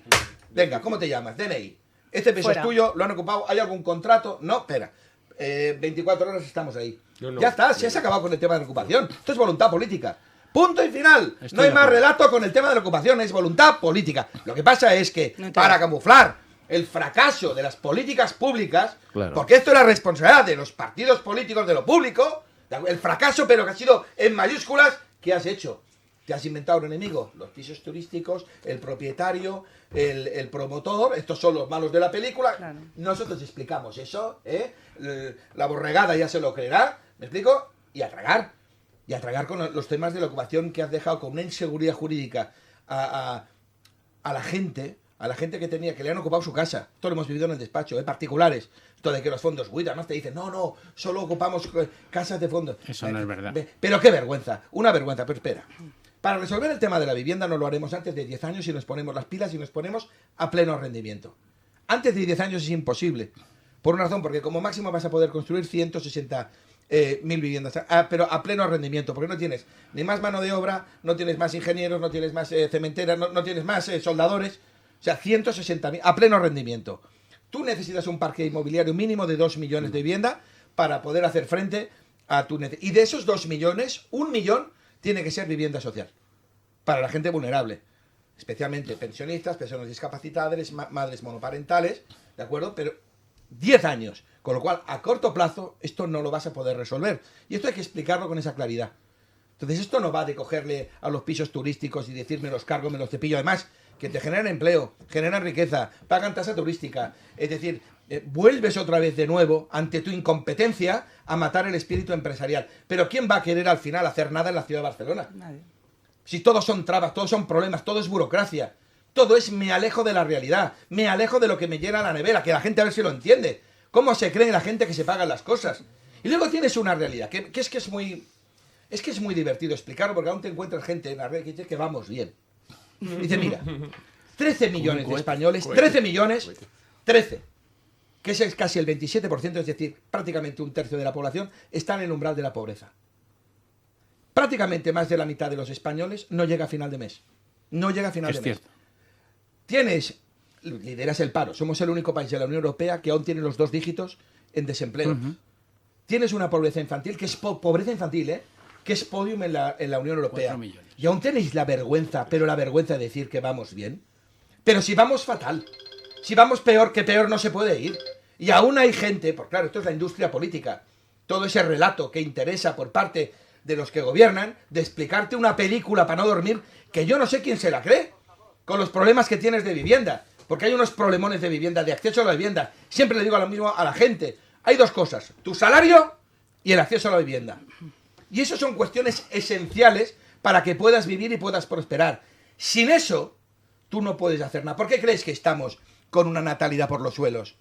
venga, ¿cómo te llamas? DNI. Este piso es tuyo, lo han ocupado, ¿hay algún contrato? No, espera. 24 horas estamos ahí. Ya está, se ha acabado con el tema de la ocupación. Esto es voluntad política. Punto y final. No hay más relato con el tema de la ocupación, es voluntad política. Lo que pasa es que para camuflar el fracaso de las políticas públicas, porque esto es la responsabilidad de los partidos políticos de lo público, el fracaso, pero que ha sido en mayúsculas, ¿qué has hecho? Te has inventado un enemigo, los pisos turísticos, el propietario, el promotor, estos son los malos de la película. Claro. Nosotros explicamos eso, la borregada ya se lo creerá, ¿me explico? Y a tragar con los temas de la ocupación que has dejado con una inseguridad jurídica a la gente que le han ocupado su casa. Esto lo hemos vivido en el despacho, particulares. Esto de que los fondos Huida, ¿no? Te dicen, no, solo ocupamos casas de fondos. Eso no es verdad. Pero qué vergüenza, una vergüenza, pero espera. Para resolver el tema de la vivienda no lo haremos antes de 10 años y nos ponemos las pilas y nos ponemos a pleno rendimiento. Antes de 10 años es imposible. Por una razón, porque como máximo vas a poder construir 160.000 viviendas, pero a pleno rendimiento, porque no tienes ni más mano de obra, no tienes más ingenieros, no tienes más cementeras, no tienes más soldadores. O sea, 160.000 a pleno rendimiento. Tú necesitas un parque inmobiliario mínimo de 2 millones de vivienda para poder hacer frente a tu necesidad. Y de esos 2 millones, 1 millón tiene que ser vivienda social. Para la gente vulnerable. Especialmente pensionistas, personas discapacitadas, madres monoparentales, ¿de acuerdo? Pero 10 años. Con lo cual, a corto plazo, esto no lo vas a poder resolver. Y esto hay que explicarlo con esa claridad. Entonces, esto no va de cogerle a los pisos turísticos y decir me los cargo, me los cepillo. Además, que te generan empleo, generan riqueza, pagan tasa turística. Es decir, vuelves otra vez de nuevo, ante tu incompetencia, a matar el espíritu empresarial. Pero ¿quién va a querer al final hacer nada en la ciudad de Barcelona? Nadie. Si todos son trabas, todos son problemas, todo es burocracia. Todo es me alejo de la realidad, me alejo de lo que me llena la nevera, que la gente a ver si lo entiende. ¿Cómo se cree la gente que se pagan las cosas? Y luego tienes una realidad, que es muy divertido explicarlo, porque aún te encuentras gente en la red que dice que vamos bien. Dice, mira, 13 millones de españoles, 13 millones, 13, que es casi el 27%, es decir, prácticamente un tercio de la población, están en el umbral de la pobreza. Prácticamente más de la mitad de los españoles no llega a final de mes. No llega a final de mes. Lideras el paro. Somos el único país de la Unión Europea que aún tiene los 2 dígitos en desempleo. Tienes una pobreza infantil, que es pobreza infantil, que es podium en la Unión Europea. Y aún tenéis la vergüenza, pero la vergüenza de decir que vamos bien. Pero si vamos fatal, si vamos peor, que peor no se puede ir. Y aún hay gente, porque claro, esto es la industria política, todo ese relato que interesa por parte de los que gobiernan, de explicarte una película para no dormir, que yo no sé quién se la cree, con los problemas que tienes de vivienda. Porque hay unos problemones de vivienda, de acceso a la vivienda. Siempre le digo lo mismo a la gente. Hay 2 cosas, tu salario y el acceso a la vivienda. Y eso son cuestiones esenciales para que puedas vivir y puedas prosperar. Sin eso, tú no puedes hacer nada. ¿Por qué crees que estamos con una natalidad por los suelos?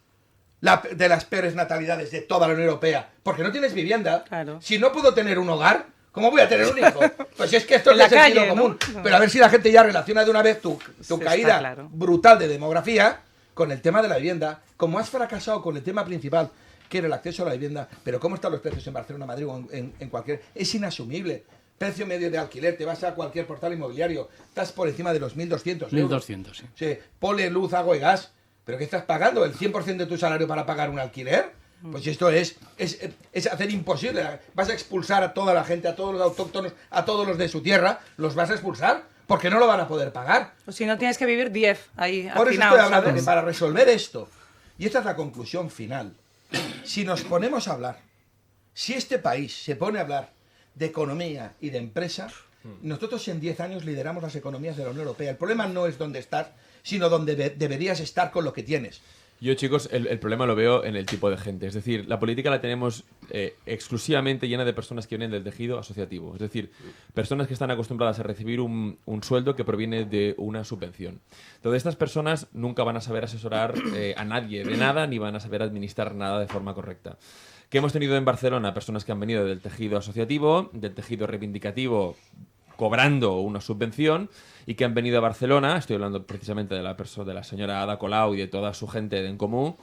De las peores natalidades de toda la Unión Europea. Porque no tienes vivienda. Claro. Si no puedo tener un hogar, ¿cómo voy a tener un hijo? Pues es que esto es de calle, sentido común. ¿no? Pero a ver si la gente ya relaciona de una vez tu caída brutal de demografía con el tema de la vivienda. Como has fracasado con el tema principal, que era el acceso a la vivienda, pero ¿cómo están los precios en Barcelona, Madrid o en cualquier...? Es inasumible. Precio medio de alquiler, te vas a cualquier portal inmobiliario, estás por encima de los 1.200 euros. 1.200, sí. Sí, ponle luz, agua y gas. ¿Pero qué estás pagando? ¿El 100% de tu salario para pagar un alquiler? Pues esto es hacer imposible. Vas a expulsar a toda la gente, a todos los autóctonos, a todos los de su tierra, los vas a expulsar porque no lo van a poder pagar. O si no, tienes que vivir 10 ahí. Por eso estoy hablando que para resolver esto, y esta es la conclusión final, si nos ponemos a hablar, si este país se pone a hablar de economía y de empresa, nosotros en 10 años lideramos las economías de la Unión Europea. El problema no es dónde estás, sino dónde deberías estar con lo que tienes. Yo, chicos, el problema lo veo en el tipo de gente. Es decir, la política la tenemos exclusivamente llena de personas que vienen del tejido asociativo. Es decir, personas que están acostumbradas a recibir un sueldo que proviene de una subvención. Entonces, estas personas nunca van a saber asesorar a nadie de nada, ni van a saber administrar nada de forma correcta. Que hemos tenido en Barcelona personas que han venido del tejido asociativo, del tejido reivindicativo, cobrando una subvención, y que han venido a Barcelona, estoy hablando precisamente de la señora Ada Colau y de toda su gente de En Comú,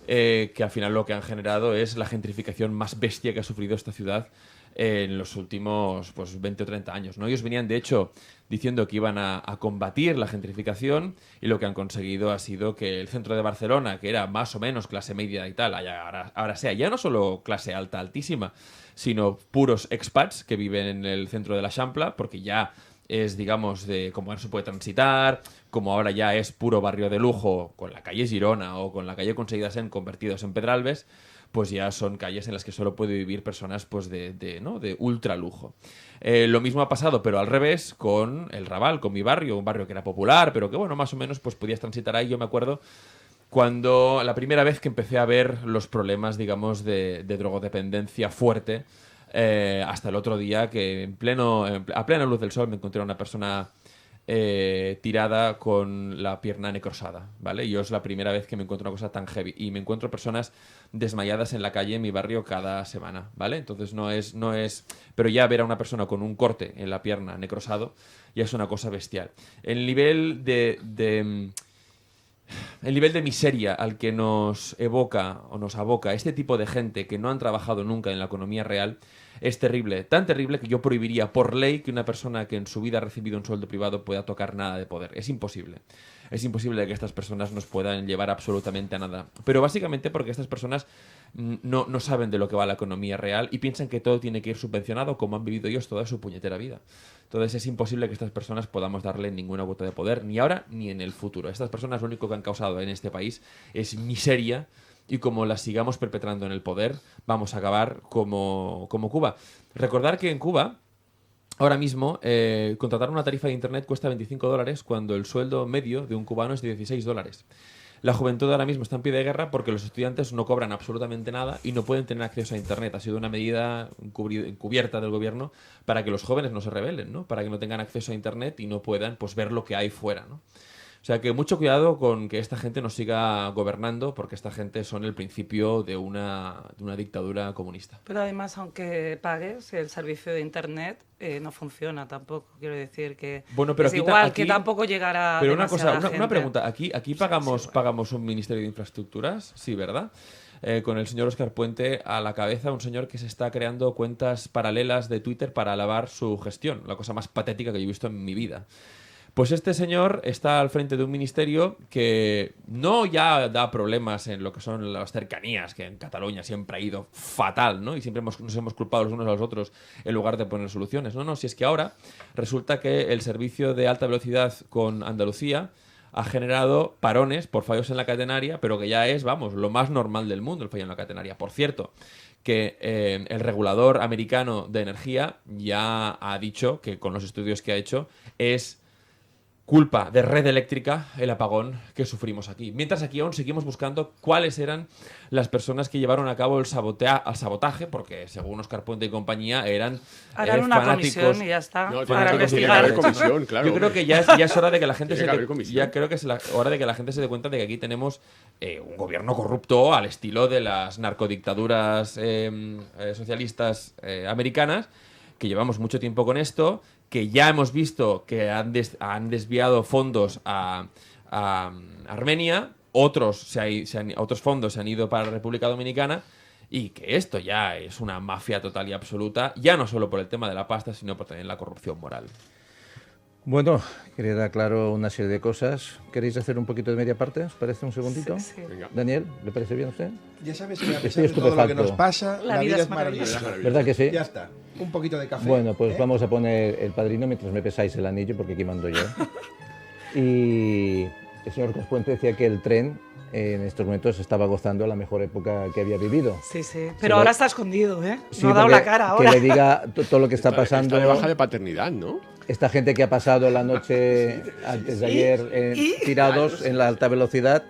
que al final lo que han generado es la gentrificación más bestia que ha sufrido esta ciudad en los últimos 20 o 30 años, ¿no? Ellos venían, de hecho, diciendo que iban a combatir la gentrificación, y lo que han conseguido ha sido que el centro de Barcelona, que era más o menos clase media y tal, ahora sea ya no solo clase alta, altísima, sino puros expats que viven en el centro de la Champla, porque ya es, digamos, de cómo ahora se puede transitar, como ahora ya es puro barrio de lujo, con la calle Girona o con la calle Conseguidasen convertidos en Pedralbes, pues ya son calles en las que solo puede vivir personas pues de ultra lujo. Lo mismo ha pasado, pero al revés, con el Raval, con mi barrio, un barrio que era popular, pero que, bueno, más o menos pues podías transitar ahí. Yo me acuerdo cuando la primera vez que empecé a ver los problemas, digamos, de drogodependencia fuerte, hasta el otro día que a plena luz del sol me encontré a una persona tirada con la pierna necrosada, ¿vale? Yo es la primera vez que me encuentro una cosa tan heavy, y me encuentro personas desmayadas en la calle en mi barrio cada semana, ¿vale? Entonces no es, pero ya ver a una persona con un corte en la pierna necrosado ya es una cosa bestial. El nivel de miseria al que nos evoca o nos aboca este tipo de gente que no han trabajado nunca en la economía real es terrible. Tan terrible que yo prohibiría por ley que una persona que en su vida ha recibido un sueldo privado pueda tocar nada de poder. Es imposible. Es imposible que estas personas nos puedan llevar absolutamente a nada. Pero básicamente porque estas personas no saben de lo que va la economía real y piensan que todo tiene que ir subvencionado, como han vivido ellos toda su puñetera vida. Entonces es imposible que estas personas podamos darle ninguna gota de poder, ni ahora ni en el futuro. Estas personas lo único que han causado en este país es miseria, y como las sigamos perpetrando en el poder, vamos a acabar como Cuba. Recordar que en Cuba, ahora mismo, contratar una tarifa de internet cuesta $25 cuando el sueldo medio de un cubano es de $16. La juventud ahora mismo está en pie de guerra porque los estudiantes no cobran absolutamente nada y no pueden tener acceso a internet. Ha sido una medida encubierta del gobierno para que los jóvenes no se rebelen, ¿no? Para que no tengan acceso a internet y no puedan pues ver lo que hay fuera, ¿no? O sea que mucho cuidado con que esta gente nos siga gobernando, porque esta gente son el principio de una dictadura comunista. Pero además, aunque pagues, el servicio de internet no funciona tampoco. Quiero decir que bueno, pero es igual que tampoco llegará. Pero una pregunta, aquí pagamos un ministerio de infraestructuras, sí, ¿verdad? Con el señor Óscar Puente a la cabeza, un señor que se está creando cuentas paralelas de Twitter para alabar su gestión, la cosa más patética que yo he visto en mi vida. Pues este señor está al frente de un ministerio que no ya da problemas en lo que son las cercanías, que en Cataluña siempre ha ido fatal, ¿no? Y siempre nos hemos culpado los unos a los otros en lugar de poner soluciones. No, si es que ahora resulta que el servicio de alta velocidad con Andalucía ha generado parones por fallos en la catenaria, pero que ya es, vamos, lo más normal del mundo el fallo en la catenaria. Por cierto, que el regulador americano de energía ya ha dicho que con los estudios que ha hecho es culpa de Red Eléctrica el apagón que sufrimos aquí. Mientras aquí aún seguimos buscando cuáles eran las personas que llevaron a cabo el sabotaje, porque según Óscar Puente y compañía eran harán una comisión y ya está. No, para investigar. Comisión, claro. Yo creo que ya es hora de que la gente hora de que la gente se dé cuenta de que aquí tenemos un gobierno corrupto al estilo de las narcodictaduras socialistas americanas, que llevamos mucho tiempo con esto, que ya hemos visto que han desviado fondos a Armenia, otros fondos se han ido para la República Dominicana, y que esto ya es una mafia total y absoluta, ya no solo por el tema de la pasta, sino por también la corrupción moral. Bueno, queda claro una serie de cosas. ¿Queréis hacer un poquito de media parte? ¿Os parece un segundito? Sí. Daniel, ¿le parece bien a usted? Ya sabes que a pesar de todo lo que nos pasa, la vida es maravillosa. ¿Verdad que sí? Ya está. Un poquito de café. Bueno, pues vamos a poner el padrino mientras me pesáis el anillo, porque aquí mando yo. Y el señor Cospuente decía que el tren en estos momentos estaba gozando la mejor época que había vivido. Sí, pero ahora está escondido, ¿eh? No ha dado la cara ahora. Que le diga todo lo que está pasando. Está de baja de paternidad, ¿no? Esta gente que ha pasado la noche antes de ayer tirados en la alta velocidad,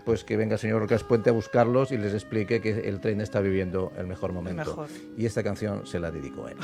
pues que venga el señor Orcas Puente a buscarlos y les explique que el tren está viviendo el mejor momento. Y esta canción se la dedico a él.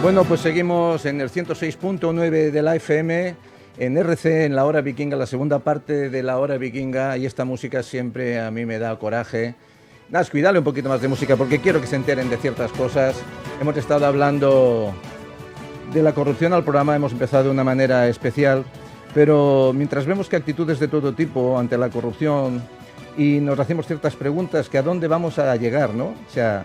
Bueno, pues seguimos en el 106.9 de la FM, en RC, en la Hora Vikinga, la segunda parte de la Hora Vikinga, y esta música siempre a mí me da coraje. Nada, cuidadle un poquito más de música porque quiero que se enteren de ciertas cosas. Hemos estado hablando de la corrupción al programa, hemos empezado de una manera especial, pero mientras vemos que actitudes de todo tipo ante la corrupción y nos hacemos ciertas preguntas, que a dónde vamos a llegar, ¿no? O sea,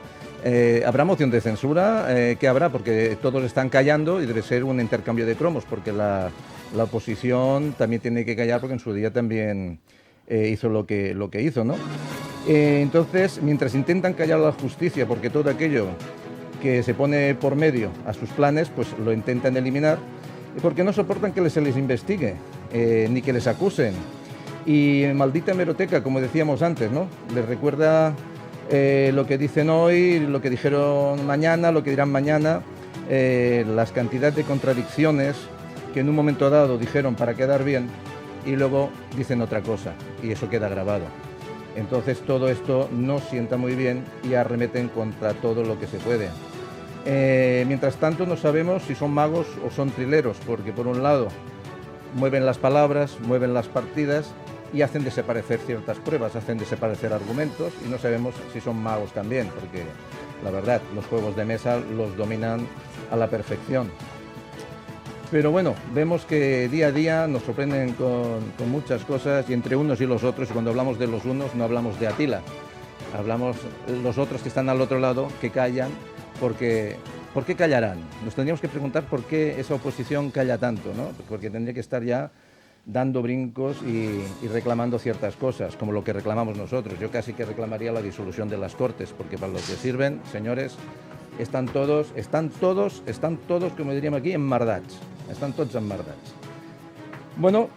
¿habrá moción de censura? ¿Qué habrá? Porque todos están callando y debe ser un intercambio de cromos, porque la oposición también tiene que callar porque en su día también hizo lo que hizo, ¿no? Entonces, mientras intentan callar a la justicia, porque todo aquello que se pone por medio a sus planes, pues lo intentan eliminar, porque no soportan que se les investigue, ni que les acusen. Y maldita hemeroteca, como decíamos antes, ¿no? Les recuerda lo que dicen hoy, lo que dijeron mañana, lo que dirán mañana, las cantidades de contradicciones que en un momento dado dijeron para quedar bien y luego dicen otra cosa, y eso queda grabado. Entonces todo esto no sienta muy bien y arremeten contra todo lo que se puede. Mientras tanto no sabemos si son magos o son trileros, porque por un lado mueven las palabras, mueven las partidas y hacen desaparecer ciertas pruebas, hacen desaparecer argumentos, y no sabemos si son magos también, porque la verdad, los juegos de mesa los dominan a la perfección. Pero bueno, vemos que día a día nos sorprenden con muchas cosas, y entre unos y los otros, y cuando hablamos de los unos no hablamos de Atila, hablamos de los otros que están al otro lado, que callan, porque ¿por qué callarán? Nos tendríamos que preguntar por qué esa oposición calla tanto, ¿no? Porque tendría que estar ya dando brincos y reclamando ciertas cosas, como lo que reclamamos nosotros. Yo casi que reclamaría la disolución de las Cortes, porque para lo que sirven, señores, están todos, como diríamos aquí, emmardats. Están todos emmardats. Bueno,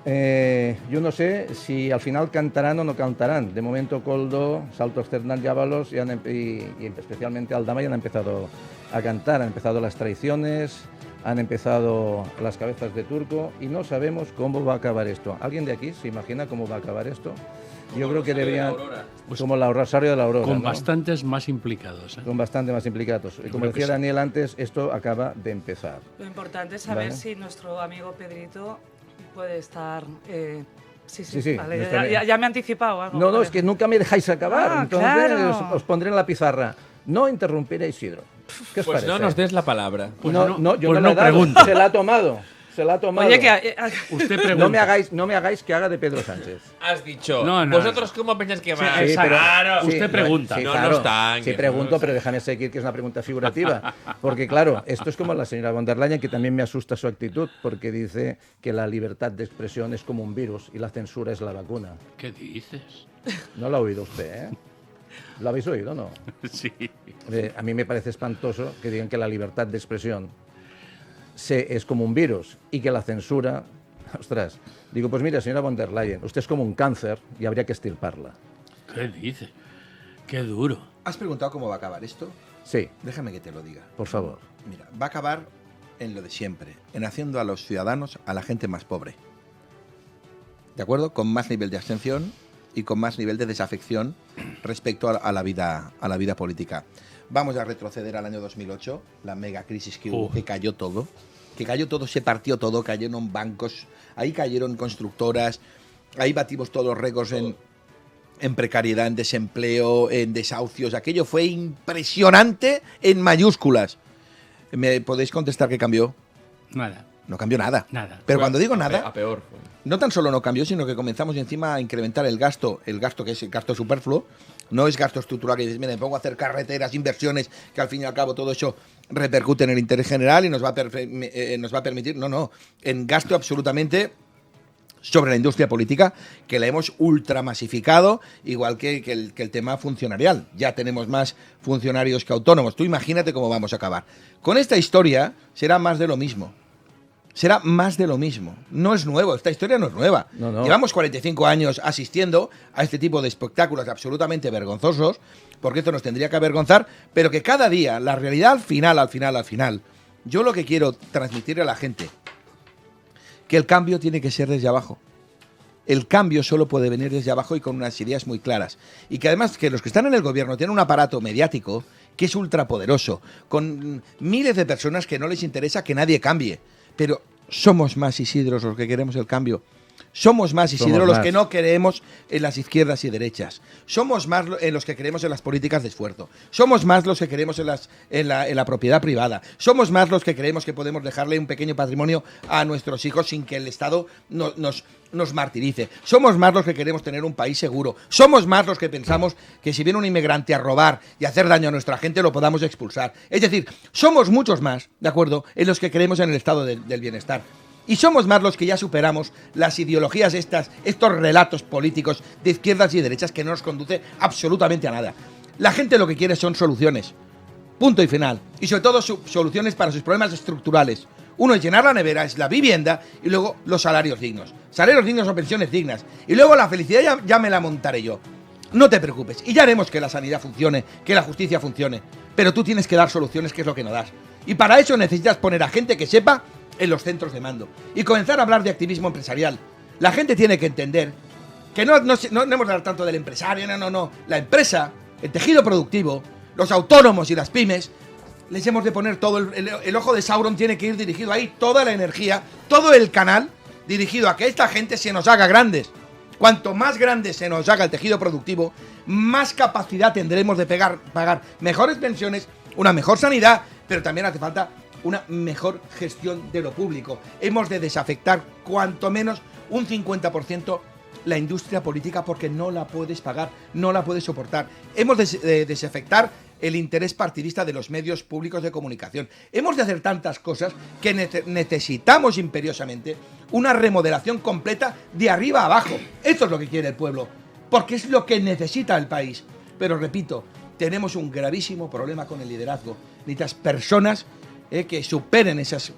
yo no sé si al final cantarán o no cantarán. De momento Koldo, Santos Cerdán y Ábalos y especialmente Aldama ya han empezado a cantar, han empezado las traiciones, han empezado las cabezas de turco y no sabemos cómo va a acabar esto. ¿Alguien de aquí se imagina cómo va a acabar esto? Yo creo que deberían, como la Rosario de la Aurora, con ¿no? bastantes más implicados. Con bastante más implicados. Y como decía Daniel antes, esto acaba de empezar. Lo importante es saber ¿vale? si nuestro amigo Pedrito puede estar... Sí, vale, ya me he anticipado algo. No, vale. es que nunca me dejáis acabar. Entonces claro. os pondré en la pizarra. No interrumpir a Isidro. ¿Qué os pues parece? no nos des la palabra. Pues yo no le he dado. pregunto. Se la ha tomado. Oye, usted pregunta. No me hagáis que haga de Pedro Sánchez. Has dicho. No, ¿Vosotros cómo pensáis que va? Sí, claro. Usted pregunta. Sí, No claro, nos tanques, sí pregunto, pero déjame seguir que es una pregunta figurativa. Porque claro, esto es como la señora von der Leyen, que también me asusta su actitud, porque dice que la libertad de expresión es como un virus y la censura es la vacuna. ¿Qué dices? No lo ha oído usted, ¿eh? ¿Lo habéis oído, no? Sí. A mí me parece espantoso que digan que la libertad de expresión es como un virus y que la censura... Ostras, digo, pues mira, señora von der Leyen, usted es como un cáncer y habría que extirparla. ¿Qué dice? Qué duro. ¿Has preguntado cómo va a acabar esto? Sí. Déjame que te lo diga. Por favor. Mira, va a acabar en lo de siempre, en haciendo a los ciudadanos, a la gente más pobre. ¿De acuerdo? Con más nivel de abstención y con más nivel de desafección respecto a la vida política. Vamos a retroceder al año 2008, la mega crisis que hubo, que cayó todo, se partió todo, cayeron bancos, ahí cayeron constructoras, ahí batimos todos los récords en precariedad, en desempleo, en desahucios. Aquello fue impresionante en mayúsculas. ¿Me podéis contestar qué cambió? Nada. No cambió nada. Nada. Pero cuando digo nada, A peor. no tan solo no cambió, sino que comenzamos encima a incrementar el gasto que es el gasto superfluo. No es gasto estructural que dices, mira, me pongo a hacer carreteras, inversiones, que al fin y al cabo todo eso repercute en el interés general y nos va a permitir, en gasto absolutamente sobre la industria política, que la hemos ultramasificado, igual que el tema funcionarial. Ya tenemos más funcionarios que autónomos. Tú imagínate cómo vamos a acabar. Con esta historia será más de lo mismo. Será más de lo mismo. No es nuevo, esta historia no es nueva. No. Llevamos 45 años asistiendo a este tipo de espectáculos absolutamente vergonzosos, porque esto nos tendría que avergonzar, pero que cada día, la realidad al final, yo lo que quiero transmitirle a la gente, que el cambio tiene que ser desde abajo. El cambio solo puede venir desde abajo y con unas ideas muy claras. Y que además que los que están en el gobierno tienen un aparato mediático que es ultrapoderoso, con miles de personas que no les interesa que nadie cambie. Pero somos más, Isidro, los que queremos el cambio. Somos más, Isidro, los que no creemos en las izquierdas y derechas. Somos más los que creemos en las políticas de esfuerzo. Somos más los que creemos en la propiedad privada. Somos más los que creemos que podemos dejarle un pequeño patrimonio a nuestros hijos sin que el Estado nos martirice. Somos más los que queremos tener un país seguro. Somos más los que pensamos que si viene un inmigrante a robar y a hacer daño a nuestra gente, lo podamos expulsar. Es decir, somos muchos más, ¿de acuerdo?, en los que creemos en el estado del bienestar. Y somos más los que ya superamos las ideologías estos relatos políticos de izquierdas y derechas que no nos conduce absolutamente a nada. La gente lo que quiere son soluciones. Punto y final. Y sobre todo soluciones para sus problemas estructurales. Uno es llenar la nevera, es la vivienda, y luego los salarios dignos. Salarios dignos o pensiones dignas. Y luego la felicidad ya me la montaré yo. No te preocupes. Y ya haremos que la sanidad funcione, que la justicia funcione. Pero tú tienes que dar soluciones, que es lo que no das. Y para eso necesitas poner a gente que sepa en los centros de mando y comenzar a hablar de activismo empresarial. La gente tiene que entender que no hemos de hablar tanto del empresario, no. La empresa, el tejido productivo, los autónomos y las pymes, les hemos de poner todo el ojo de Sauron tiene que ir dirigido ahí, toda la energía, todo el canal dirigido a que esta gente se nos haga grandes. Cuanto más grande se nos haga el tejido productivo, más capacidad tendremos de pagar mejores pensiones, una mejor sanidad, pero también hace falta una mejor gestión de lo público. Hemos de desafectar cuanto menos un 50% la industria política porque no la puedes pagar, no la puedes soportar. Hemos de desafectar el interés partidista de los medios públicos de comunicación. Hemos de hacer tantas cosas que necesitamos imperiosamente una remodelación completa de arriba a abajo. Eso es lo que quiere el pueblo, porque es lo que necesita el país. Pero repito, tenemos un gravísimo problema con el liderazgo. Necesitas personas que superen esas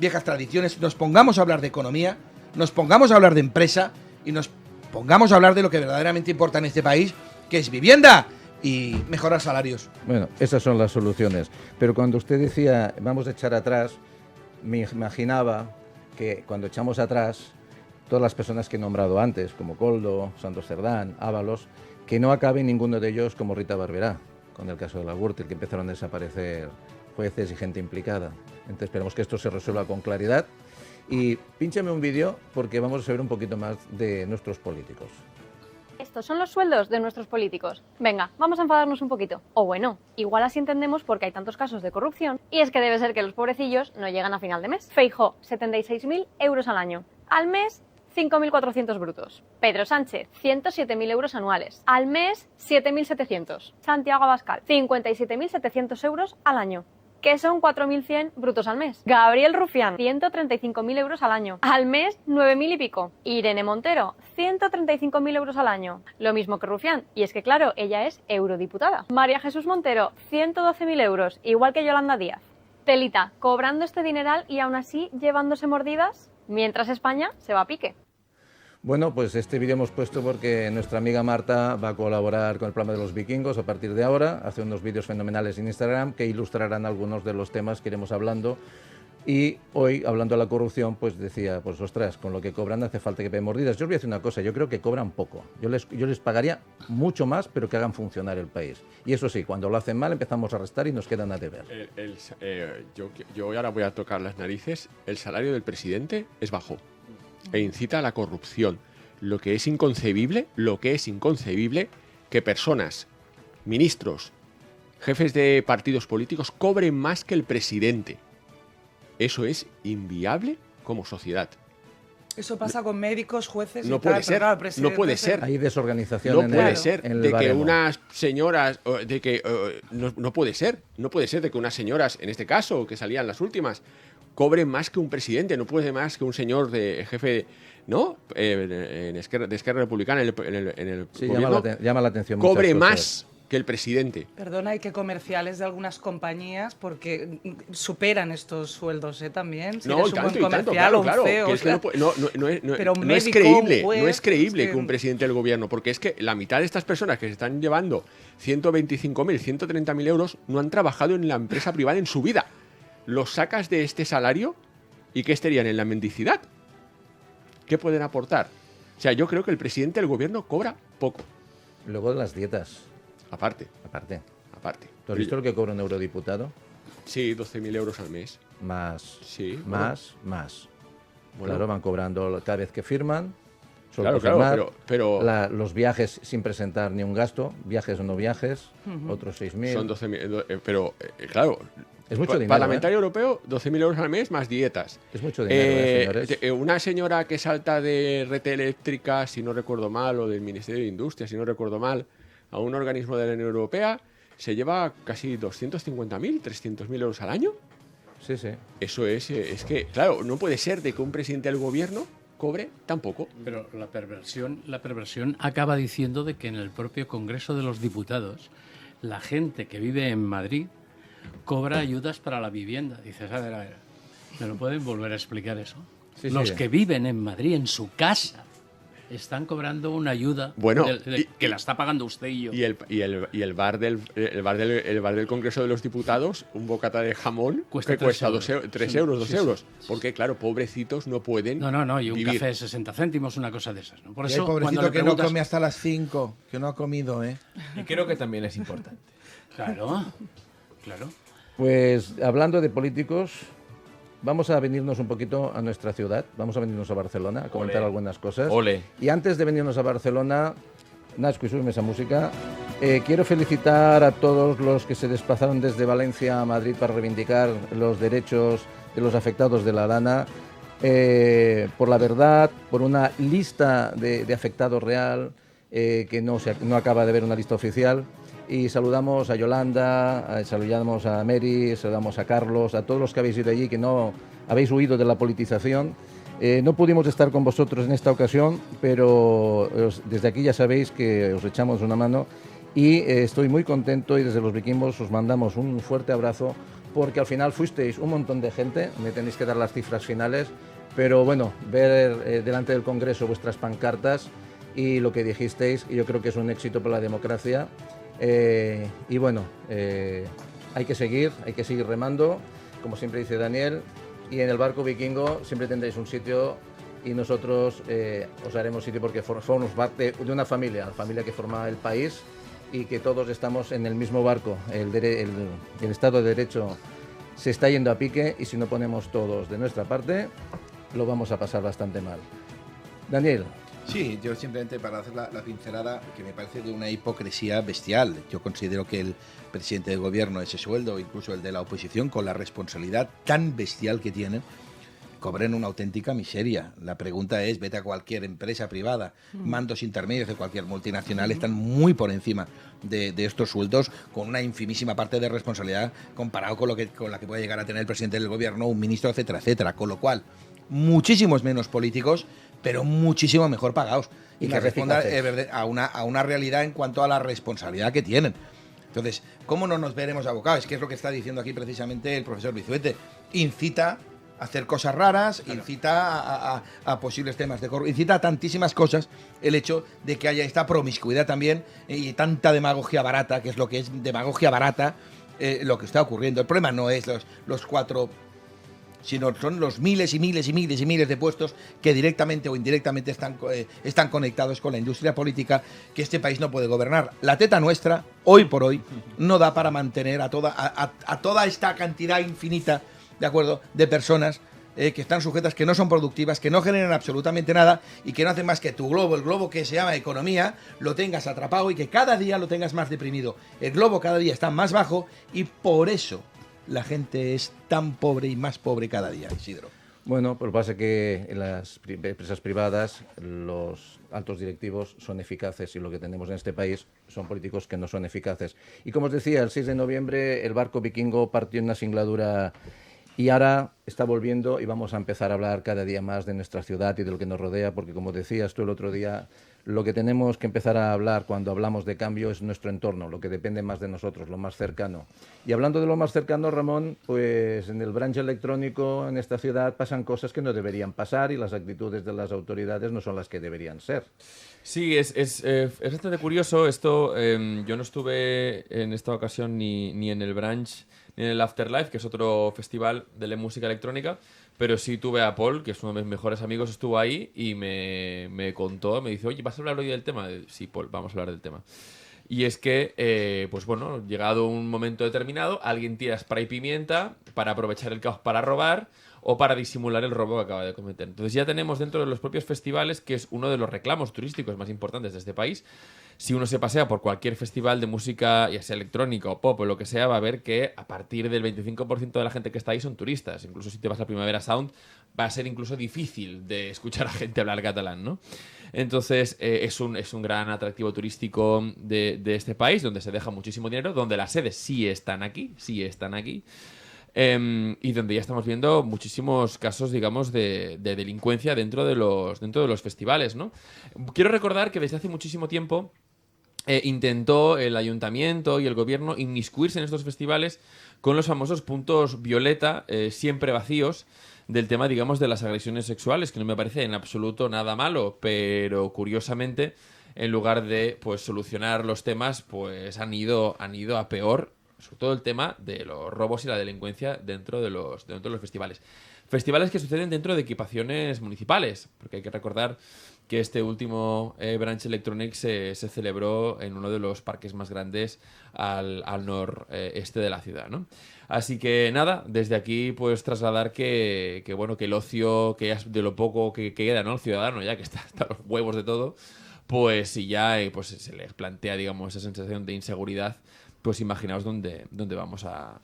viejas tradiciones, nos pongamos a hablar de economía, nos pongamos a hablar de empresa y nos pongamos a hablar de lo que verdaderamente importa en este país, que es vivienda y mejorar salarios. Bueno, esas son las soluciones. Pero cuando usted decía, vamos a echar atrás, me imaginaba que cuando echamos atrás, todas las personas que he nombrado antes, como Koldo, Santos Cerdán, Ábalos, que no acabe ninguno de ellos como Rita Barberá, con el caso de la Gürtel, que empezaron a desaparecer jueces y gente implicada. Entonces esperemos que esto se resuelva con claridad. Y pínchame un vídeo porque vamos a saber un poquito más de nuestros políticos. Estos son los sueldos de nuestros políticos. Venga, vamos a enfadarnos un poquito. O bueno, igual así entendemos por qué hay tantos casos de corrupción. Y es que debe ser que los pobrecillos no llegan a final de mes. Feijóo, 76.000 euros al año. Al mes, 5.400 brutos. Pedro Sánchez, 107.000 euros anuales. Al mes, 7.700. Santiago Abascal, 57.700 euros al año, que son 4.100 brutos al mes. Gabriel Rufián, 135.000 euros al año. Al mes, 9.000 y pico. Irene Montero, 135.000 euros al año. Lo mismo que Rufián. Y es que, claro, ella es eurodiputada. María Jesús Montero, 112.000 euros, igual que Yolanda Díaz. Telita, cobrando este dineral y aún así llevándose mordidas, mientras España se va a pique. Bueno, pues este vídeo hemos puesto porque nuestra amiga Marta va a colaborar con el programa de los vikingos a partir de ahora, hace unos vídeos fenomenales en Instagram que ilustrarán algunos de los temas que iremos hablando. Y hoy, hablando de la corrupción, pues decía, pues ostras, con lo que cobran hace falta que peguen mordidas. Yo os voy a decir una cosa, yo creo que cobran poco. Yo les pagaría mucho más, pero que hagan funcionar el país. Y eso sí, cuando lo hacen mal empezamos a restar y nos quedan a deber. Yo ahora voy a tocar las narices. El salario del presidente es bajo e incita a la corrupción. Lo que es inconcebible que personas, ministros, jefes de partidos políticos cobren más que el presidente. Eso es inviable como sociedad. Eso pasa con médicos, jueces... No puede ser, no puede ser. Hay desorganización no puede ser de que unas señoras... No puede ser de que unas señoras, en este caso, que salían las últimas, cobren más que un presidente, no puede más que un señor de jefe, ¿no? De Esquerra Republicana en el sí, gobierno, llama la atención cobre más que el presidente. Perdona, hay que comerciales de algunas compañías porque superan estos sueldos también. Si no, eres un buen comercial o un CEO. Es que no es creíble que un presidente del gobierno, porque es que la mitad de estas personas que se están llevando 125.000, 130.000 euros no han trabajado en la empresa privada en su vida. Los sacas de este salario y ¿qué estarían en la mendicidad? ¿Qué pueden aportar? O sea, yo creo que el presidente del gobierno cobra poco. Luego de las dietas. Aparte. ¿Tú has visto lo que cobra un eurodiputado? Sí, 12.000 euros al mes. Más. Sí. Más. Bueno. Claro, van cobrando cada vez que firman. Claro, pero los viajes sin presentar ni un gasto, viajes o no viajes, otros 6.000. Son 12.000, pero claro, es mucho dinero. Parlamentario europeo, 12.000 euros al mes más dietas. Es mucho dinero, señores. Una señora que salta de red eléctrica, si no recuerdo mal, o del Ministerio de Industria, si no recuerdo mal, a un organismo de la Unión Europea, se lleva casi 250.000, 300.000 euros al año. Sí. Eso es que, claro, no puede ser de que un presidente del gobierno cobre tampoco. Pero la perversión acaba diciendo de que en el propio Congreso de los Diputados la gente que vive en Madrid cobra ayudas para la vivienda. Dices, a ver, ¿me lo pueden volver a explicar eso? Sí, los que viven en Madrid, en su casa, están cobrando una ayuda que la está pagando usted y yo. Y el bar del Congreso de los Diputados, un bocata de jamón cuesta 3 euros, 2 euros. Porque, claro, pobrecitos no pueden No, y un vivir. café de 60 céntimos, una cosa de esas, ¿no? Por Y eso, hay pobrecito cuando que no come hasta las 5, que no ha comido, ¿eh? Y creo que también es importante. Claro. Pues hablando de políticos, vamos a venirnos un poquito a nuestra ciudad, vamos a venirnos a Barcelona a comentar algunas cosas. Ole. Y antes de venirnos a Barcelona, Nasco y súbeme esa música, quiero felicitar a todos los que se desplazaron desde Valencia a Madrid para reivindicar los derechos de los afectados de la lana, por la verdad, por una lista de afectados real, que no acaba de ver una lista oficial. Y saludamos a Yolanda, saludamos a Mary, saludamos a Carlos, a todos los que habéis ido allí, que no habéis huido de la politización. No pudimos estar con vosotros en esta ocasión, pero desde aquí ya sabéis que os echamos una mano y estoy muy contento y desde los vikingos os mandamos un fuerte abrazo porque al final fuisteis un montón de gente, me tenéis que dar las cifras finales, pero bueno, ver delante del Congreso vuestras pancartas y lo que dijisteis, yo creo que es un éxito para la democracia. Y bueno, hay que seguir remando, como siempre dice Daniel, y en el barco vikingo siempre tendréis un sitio y nosotros os haremos sitio porque formamos parte de una familia, la familia que forma el país y que todos estamos en el mismo barco. El Estado de Derecho se está yendo a pique y si no ponemos todos de nuestra parte lo vamos a pasar bastante mal. Daniel. Sí, yo simplemente para hacer la pincelada, que me parece de una hipocresía bestial. Yo considero que el presidente del gobierno, ese sueldo, incluso el de la oposición, con la responsabilidad tan bestial que tienen, cobren una auténtica miseria. La pregunta es, vete a cualquier empresa privada, mandos intermedios de cualquier multinacional están muy por encima de estos sueldos, con una infimísima parte de responsabilidad comparado con la que puede llegar a tener el presidente del gobierno, un ministro, etcétera, etcétera. Con lo cual, muchísimos menos políticos, pero muchísimo mejor pagados y que respondan a una realidad en cuanto a la responsabilidad que tienen. Entonces, ¿cómo no nos veremos abocados? Es que es lo que está diciendo aquí precisamente el profesor Vizuete. Incita a hacer cosas raras, claro. Incita a posibles temas de corrupción, incita a tantísimas cosas el hecho de que haya esta promiscuidad también y tanta demagogia barata, que es lo que es demagogia barata, lo que está ocurriendo. El problema no es los 4... sino son los miles y miles y miles y miles de puestos que directamente o indirectamente están conectados con la industria política que este país no puede gobernar. La teta nuestra, hoy por hoy, no da para mantener a toda esta cantidad infinita, ¿de acuerdo?, de personas que están sujetas, que no son productivas, que no generan absolutamente nada y que no hacen más que tu globo, el globo que se llama economía, lo tengas atrapado y que cada día lo tengas más deprimido. El globo cada día está más bajo y por eso la gente es tan pobre y más pobre cada día, Isidro. Bueno, pues pasa que en las empresas privadas los altos directivos son eficaces y lo que tenemos en este país son políticos que no son eficaces. Y como os decía, el 6 de noviembre el barco vikingo partió en una singladura y ahora está volviendo y vamos a empezar a hablar cada día más de nuestra ciudad y de lo que nos rodea, porque como decías tú el otro día, lo que tenemos que empezar a hablar cuando hablamos de cambio es nuestro entorno, lo que depende más de nosotros, lo más cercano. Y hablando de lo más cercano, Ramón, pues en el branch electrónico en esta ciudad pasan cosas que no deberían pasar y las actitudes de las autoridades no son las que deberían ser. Sí, es bastante curioso esto. Yo no estuve en esta ocasión ni en el branch ni en el Afterlife, que es otro festival de la música electrónica, pero sí tuve a Paul, que es uno de mis mejores amigos, estuvo ahí y me contó, me dice, oye, ¿vas a hablar hoy del tema? Sí, Paul, vamos a hablar del tema. Y es que, pues bueno, llegado un momento determinado, alguien tira spray pimienta para aprovechar el caos para robar o para disimular el robo que acaba de cometer. Entonces ya tenemos dentro de los propios festivales, que es uno de los reclamos turísticos más importantes de este país. Si uno se pasea por cualquier festival de música, ya sea electrónica o pop o lo que sea, va a ver que a partir del 25% de la gente que está ahí son turistas. Incluso si te vas a Primavera Sound, va a ser incluso difícil de escuchar a gente hablar catalán, ¿no? Entonces es un gran atractivo turístico de este país, donde se deja muchísimo dinero, donde las sedes sí están aquí. Y donde ya estamos viendo muchísimos casos, digamos, de delincuencia dentro de los festivales, ¿no? Quiero recordar que desde hace muchísimo tiempo intentó el ayuntamiento y el gobierno inmiscuirse en estos festivales con los famosos puntos violeta, siempre vacíos, del tema, digamos, de las agresiones sexuales, que no me parece en absoluto nada malo, pero curiosamente, en lugar de pues solucionar los temas, pues han ido a peor, sobre todo el tema de los robos y la delincuencia dentro de los festivales. Festivales que suceden dentro de equipaciones municipales, porque hay que recordar que este último Branch Electronic se celebró en uno de los parques más grandes al noreste de la ciudad, ¿no? Así que nada, desde aquí pues trasladar que el ocio, que es de lo poco que queda, ¿no? El ciudadano ya que está hasta los huevos de todo, pues si ya pues se les plantea, digamos, esa sensación de inseguridad, pues imaginaos dónde vamos a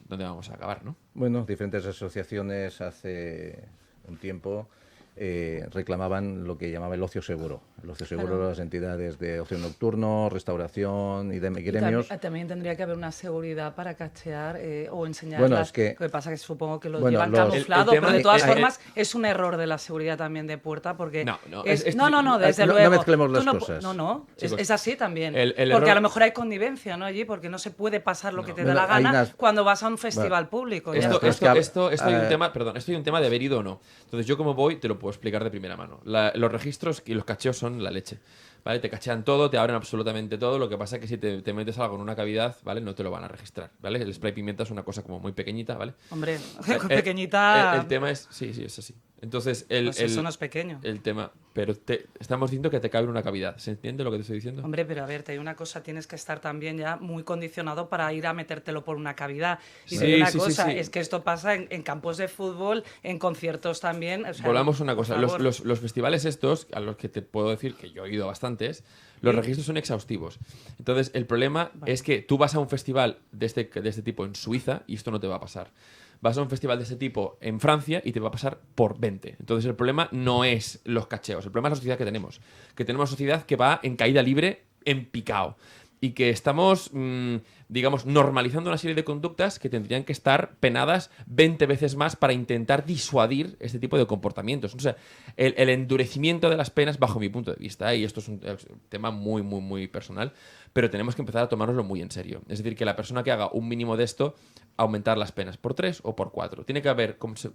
acabar, ¿no? Bueno, diferentes asociaciones hace un tiempo reclamaban lo que llamaba el ocio seguro. El ocio seguro de las entidades de ocio nocturno, restauración y de gremios. También tendría que haber una seguridad para cachear o enseñar. Bueno, es que... Lo que pasa es que supongo que lo llevan camuflado, pero de todas formas es un error de la seguridad también de Puerta, porque... No, desde luego. No mezclemos las cosas. Es así también. Porque a lo mejor hay connivencia, ¿no? Allí, porque no se puede pasar lo que te dé la gana cuando vas a un festival público. Esto hay un tema de haber ido o no. Entonces yo como voy te lo puedo explicar de primera mano. Los registros y los cacheos son la leche, ¿vale? Te cachean todo, te abren absolutamente todo. Lo que pasa es que si te metes algo en una cavidad, ¿vale? No te lo van a registrar, ¿vale? El spray pimienta es una cosa como muy pequeñita, ¿vale? Hombre, pequeñita... El tema es... Sí, es así. Entonces, eso no es pequeño. El tema... Pero estamos diciendo que te cabe en una cavidad. ¿Se entiende lo que te estoy diciendo? Hombre, pero a ver, hay una cosa, tienes que estar también ya muy condicionado para ir a metértelo por una cavidad. Y es que esto pasa en campos de fútbol, en conciertos también. O sea, volvamos una cosa. Los festivales estos, a los que te puedo decir que yo he ido a bastantes, los registros son exhaustivos. Entonces, el problema es que tú vas a un festival de este tipo en Suiza y esto no te va a pasar. Vas a un festival de este tipo en Francia y te va a pasar por 20. Entonces el problema no es los cacheos, el problema es la sociedad que tenemos. Que tenemos una sociedad que va en caída libre, en picado. Y que estamos, digamos, normalizando una serie de conductas que tendrían que estar penadas 20 veces más para intentar disuadir este tipo de comportamientos. O sea, el endurecimiento de las penas, bajo mi punto de vista, y esto es un tema muy, muy, muy personal, pero tenemos que empezar a tomárnoslo muy en serio. Es decir, que la persona que haga un mínimo de esto, aumentar las penas por 3 o por 4. Tiene que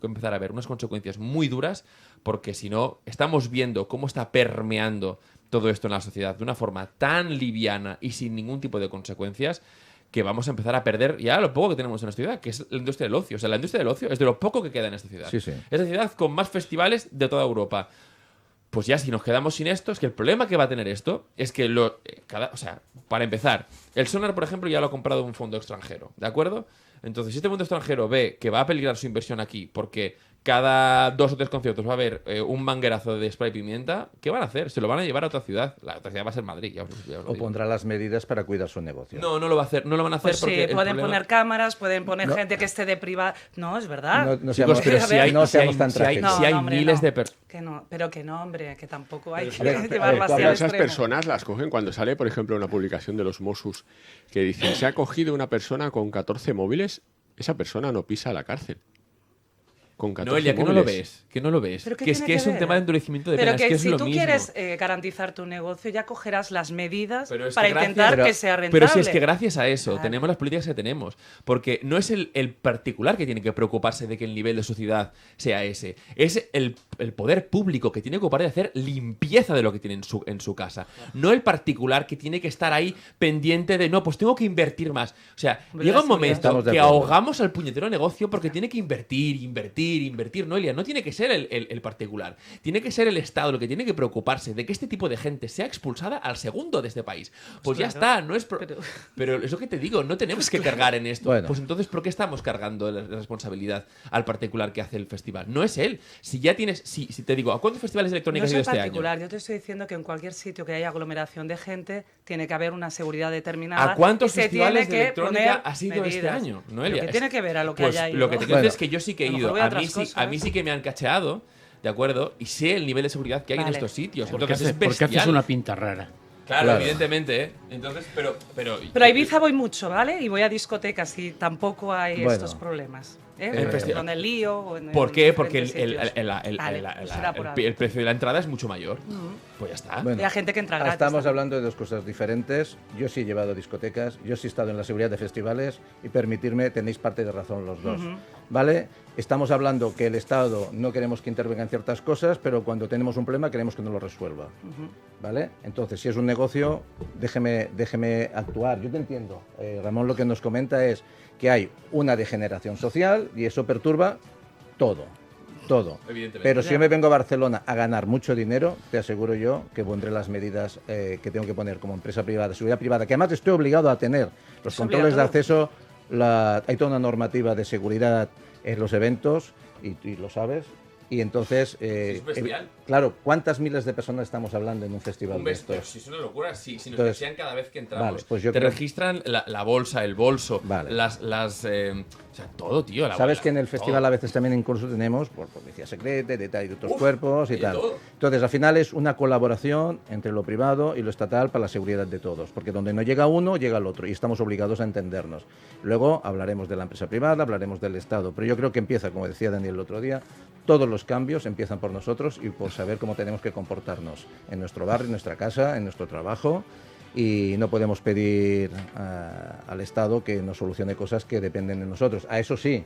empezar a haber unas consecuencias muy duras, porque si no, estamos viendo cómo está permeando todo esto en la sociedad de una forma tan liviana y sin ningún tipo de consecuencias, que vamos a empezar a perder ya lo poco que tenemos en esta ciudad, que es la industria del ocio. O sea, la industria del ocio es de lo poco que queda en esta ciudad. Sí. Es la ciudad con más festivales de toda Europa. Pues ya, si nos quedamos sin esto, es que el problema que va a tener esto es que para empezar, el Sonar, por ejemplo, ya lo ha comprado un fondo extranjero, ¿de acuerdo? Entonces, si este fondo extranjero ve que va a peligrar su inversión aquí porque cada 2 o 3 conciertos va a haber un manguerazo de spray pimienta, ¿qué van a hacer? Se lo van a llevar a otra ciudad. La otra ciudad va a ser Madrid. Ya o pondrá las medidas para cuidar su negocio. No lo va a hacer. No lo van a hacer pues porque sí, pueden poner cámaras, pueden poner gente que esté de privada. No, es verdad. No seamos tan trágicos. Si hay miles de personas... Pero que no, hombre, que tampoco hay que llevarlo así al esas extremo. personas las cogen cuando sale, por ejemplo, una publicación de los Mossos que dice: se ha cogido una persona con 14 móviles, esa persona no pisa a la cárcel. Con 14 Noelia, que móviles. no lo ves. Que es un tema de endurecimiento de penas, pero que es si lo tú mismo. quieres garantizar tu negocio, ya cogerás las medidas para intentar que sea rentable. Pero si es que gracias a eso tenemos las políticas que tenemos. Porque no es el particular que tiene que preocuparse de que el nivel de sociedad sea ese. Es el poder público que tiene que ocupar de hacer limpieza de lo que tiene en su casa. No el particular que tiene que estar ahí pendiente de, no, pues tengo que invertir más. O sea, llega un momento que ahogamos al puñetero negocio porque tiene que invertir. invertir. Noelia, no tiene que ser el particular. Tiene que ser el Estado lo que tiene que preocuparse de que este tipo de gente sea expulsada al segundo de este país. Pues ya está, no es... Pero es lo que te digo, no tenemos que cargar en esto. Bueno. Pues entonces, ¿por qué estamos cargando la responsabilidad al particular que hace el festival? No es él. Si ya tienes... Si te digo, ¿a cuántos festivales electrónicos has ido este año? Particular. Yo te estoy diciendo que en cualquier sitio que haya aglomeración de gente tiene que haber una seguridad determinada. ¿A cuántos y se festivales tiene de que electrónica poner has ido este medidas. año, Noelia? Lo que tiene que ver a lo que Pues haya ido. lo que te quiero decir es que yo sí que he ido. A mí sí que me han cacheado, ¿de acuerdo? Y sé el nivel de seguridad que hay en estos sitios. Porque Entonces es bestial. haces una pinta rara. Claro, evidentemente, ¿eh? Entonces, pero a Ibiza voy mucho, ¿vale? Y voy a discotecas y tampoco hay estos problemas. Con el lío. O ¿Por qué? Porque el precio de la entrada es mucho mayor. Pues ya está. Bueno, y hay gente que entra gratis. Estamos hablando de dos cosas diferentes. Yo sí he llevado discotecas, yo sí he estado en la seguridad de festivales y permitirme, tenéis parte de razón los dos. ¿Vale? Estamos hablando que el Estado no queremos que intervenga en ciertas cosas, pero cuando tenemos un problema queremos que nos lo resuelva. ¿Vale? Entonces, si es un negocio, déjeme actuar. Yo te entiendo. Ramón lo que nos comenta es que hay una degeneración social y eso perturba todo. Pero si yo me vengo a Barcelona a ganar mucho dinero, te aseguro yo que pondré las medidas que tengo que poner como empresa privada, seguridad privada, que además estoy obligado a tener. Los controles de acceso, hay toda una normativa de seguridad en los eventos, y lo sabes. Y entonces, claro, ¿cuántas miles de personas estamos hablando en un festival de estos? Si es una locura, si nos cachean cada vez que entramos. Vale, pues yo te registran la bolsa, el bolso, o sea, todo, tío. Sabes que en el festival a veces también incluso tenemos por policía secreta, detalle de otros cuerpos y tal. Entonces, al final es una colaboración entre lo privado y lo estatal para la seguridad de todos, porque donde no llega uno, llega el otro, y estamos obligados a entendernos. Luego hablaremos de la empresa privada, hablaremos del Estado, pero yo creo que empieza, como decía Daniel el otro día, todos los cambios empiezan por nosotros y por saber cómo tenemos que comportarnos en nuestro barrio, en nuestra casa, en nuestro trabajo, y no podemos pedir al Estado que nos solucione cosas que dependen de nosotros. Eso sí,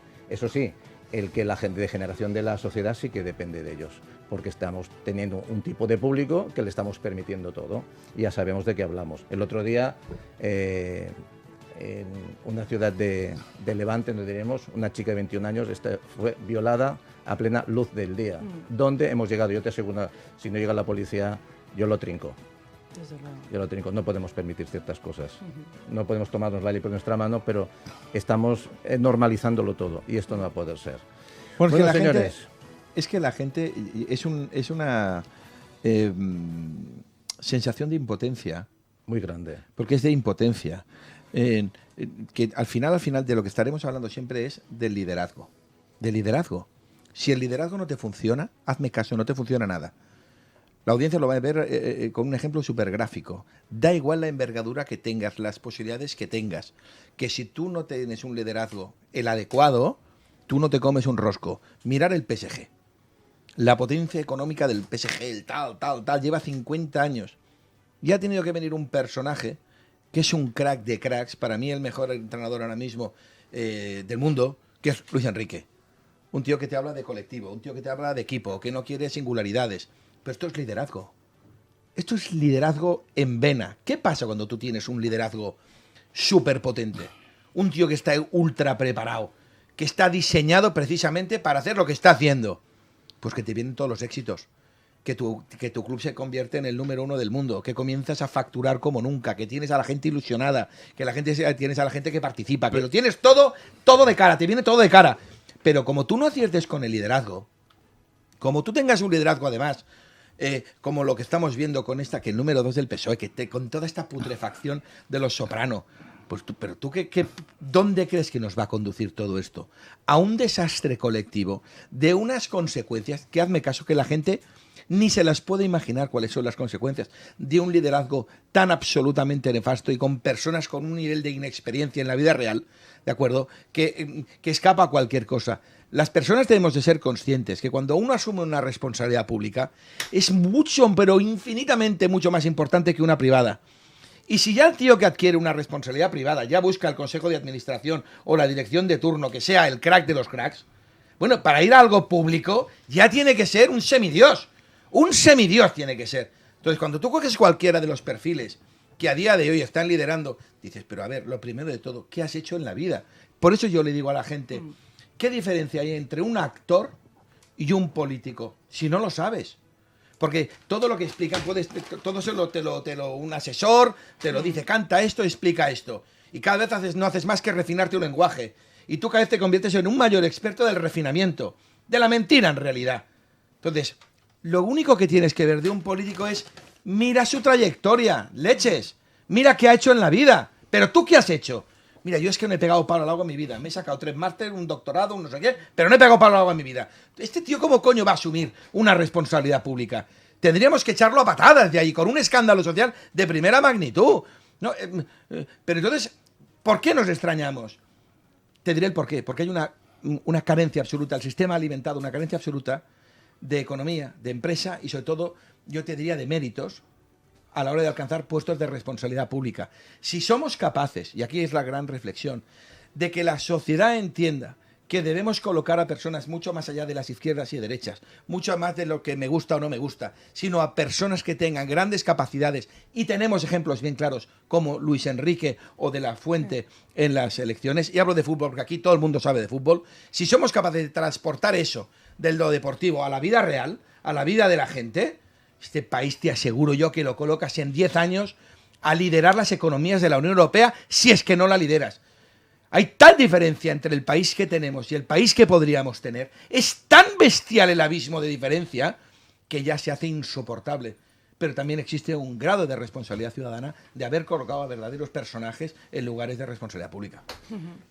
la degeneración de la sociedad sí que depende de ellos, porque estamos teniendo un tipo de público que le estamos permitiendo todo, y ya sabemos de qué hablamos. El otro día, en una ciudad de Levante, donde diremos, una chica de 21 años fue violada a plena luz del día. ¿Dónde hemos llegado? Yo te aseguro, si no llega la policía, yo lo trinco. No podemos permitir ciertas cosas. No podemos tomarnos la ley por nuestra mano, pero estamos normalizándolo todo, y esto no va a poder ser. Porque bueno, la señores, es que la gente es una sensación de impotencia muy grande. Porque es de impotencia. Que al final de lo que estaremos hablando siempre es del liderazgo. Del liderazgo. Si el liderazgo no te funciona, hazme caso, no te funciona nada. La audiencia lo va a ver con un ejemplo súper gráfico. Da igual la envergadura que tengas, las posibilidades que tengas, que si tú no tienes un liderazgo el adecuado, tú no te comes un rosco. Mirar el PSG. La potencia económica del PSG, el tal, lleva 50 años. Y ha tenido que venir un personaje que es un crack de cracks, para mí el mejor entrenador ahora mismo del mundo, que es Luis Enrique. Un tío que te habla de colectivo, un tío que te habla de equipo, que no quiere singularidades. Pero esto es liderazgo. Esto es liderazgo en vena. ¿Qué pasa cuando tú tienes un liderazgo súper potente? Un tío que está ultra preparado, que está diseñado precisamente para hacer lo que está haciendo. Pues que te vienen todos los éxitos. Que tu club se convierte en el número 1 del mundo, que comienzas a facturar como nunca, que tienes a la gente ilusionada, que tienes a la gente que participa, que lo tienes todo de cara, te viene todo de cara. Pero como tú no aciertes con el liderazgo, como tú tengas un liderazgo además, como lo que estamos viendo con que el número 2 del PSOE, con toda esta putrefacción de los Soprano, pues ¿dónde crees que nos va a conducir todo esto? A un desastre colectivo, de unas consecuencias que, hazme caso, que la gente ni se las puede imaginar cuáles son las consecuencias de un liderazgo tan absolutamente nefasto y con personas con un nivel de inexperiencia en la vida real, ¿de acuerdo?, que escapa a cualquier cosa. Las personas tenemos de ser conscientes que cuando uno asume una responsabilidad pública es mucho, pero infinitamente mucho más importante que una privada. Y si ya el tío que adquiere una responsabilidad privada ya busca el consejo de administración o la dirección de turno que sea el crack de los cracks, bueno, para ir a algo público ya tiene que ser un semidios. Un semidios tiene que ser. Entonces, cuando tú coges cualquiera de los perfiles que a día de hoy están liderando, dices, pero a ver, lo primero de todo, ¿qué has hecho en la vida? Por eso yo le digo a la gente ¿qué diferencia hay entre un actor y un político? Si no lo sabes. Porque todo lo que explican, un asesor te lo dice, canta esto, explica esto. Y cada vez no haces más que refinar tu lenguaje. Y tú cada vez te conviertes en un mayor experto del refinamiento, de la mentira en realidad. Entonces, lo único que tienes que ver de un político es, mira su trayectoria, leches, mira qué ha hecho en la vida. Pero ¿tú qué has hecho? Mira, yo es que no he pegado palo al agua en mi vida. Me he sacado 3 másteres, un doctorado, un no sé qué, pero no he pegado palo al agua en mi vida. Este tío, ¿cómo coño va a asumir una responsabilidad pública? Tendríamos que echarlo a patadas de ahí, con un escándalo social de primera magnitud. No, pero entonces, ¿por qué nos extrañamos? Te diré el por qué. Porque hay una carencia absoluta, el sistema ha alimentado una carencia absoluta de economía, de empresa y sobre todo, yo te diría, de méritos a la hora de alcanzar puestos de responsabilidad pública. Si somos capaces, y aquí es la gran reflexión, de que la sociedad entienda que debemos colocar a personas mucho más allá de las izquierdas y derechas, mucho más de lo que me gusta o no me gusta, sino a personas que tengan grandes capacidades, y tenemos ejemplos bien claros como Luis Enrique o de la Fuente en las elecciones, y hablo de fútbol porque aquí todo el mundo sabe de fútbol, si somos capaces de transportar eso de lo deportivo a la vida real, a la vida de la gente, este país te aseguro yo que lo colocas en 10 años a liderar las economías de la Unión Europea, si es que no la lideras. Hay tal diferencia entre el país que tenemos y el país que podríamos tener. Es tan bestial el abismo de diferencia que ya se hace insoportable. Pero también existe un grado de responsabilidad ciudadana de haber colocado a verdaderos personajes en lugares de responsabilidad pública.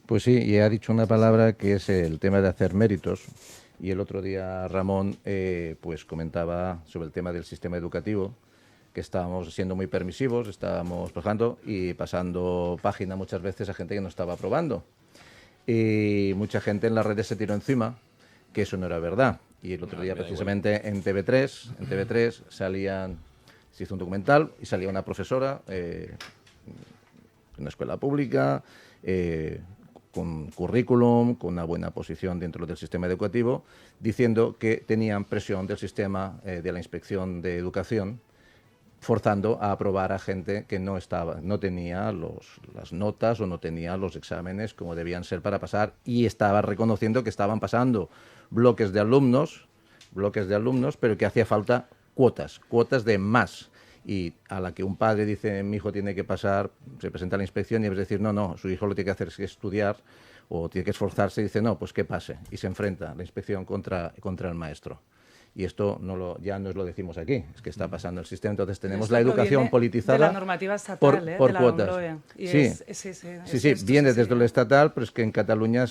Pues sí, y ha dicho una palabra que es el tema de hacer méritos. Y el otro día Ramón pues comentaba sobre el tema del sistema educativo, que estábamos siendo muy permisivos, estábamos bajando y pasando página muchas veces a gente que no estaba aprobando. Y mucha gente en las redes se tiró encima, que eso no era verdad. Y el otro día precisamente en TV3 se hizo un documental y salía una profesora en una escuela pública, con currículum, con una buena posición dentro del sistema educativo, diciendo que tenían presión del sistema de la Inspección de Educación, forzando a aprobar a gente que no tenía las notas o no tenía los exámenes como debían ser para pasar, y estaba reconociendo que estaban pasando bloques de alumnos, pero que hacía falta cuotas de más. Y a la que un padre dice, mi hijo tiene que pasar, se presenta a la inspección y es decir, no, su hijo lo tiene que hacer es que estudiar o tiene que esforzarse, y dice, no, pues que pase. Y se enfrenta la inspección contra el maestro. Y esto ya no lo decimos aquí, es que está pasando el sistema. Entonces tenemos la educación politizada de la normativa estatal, por de la cuotas. LOMLOE. Sí, viene desde lo estatal, pero es que en Cataluña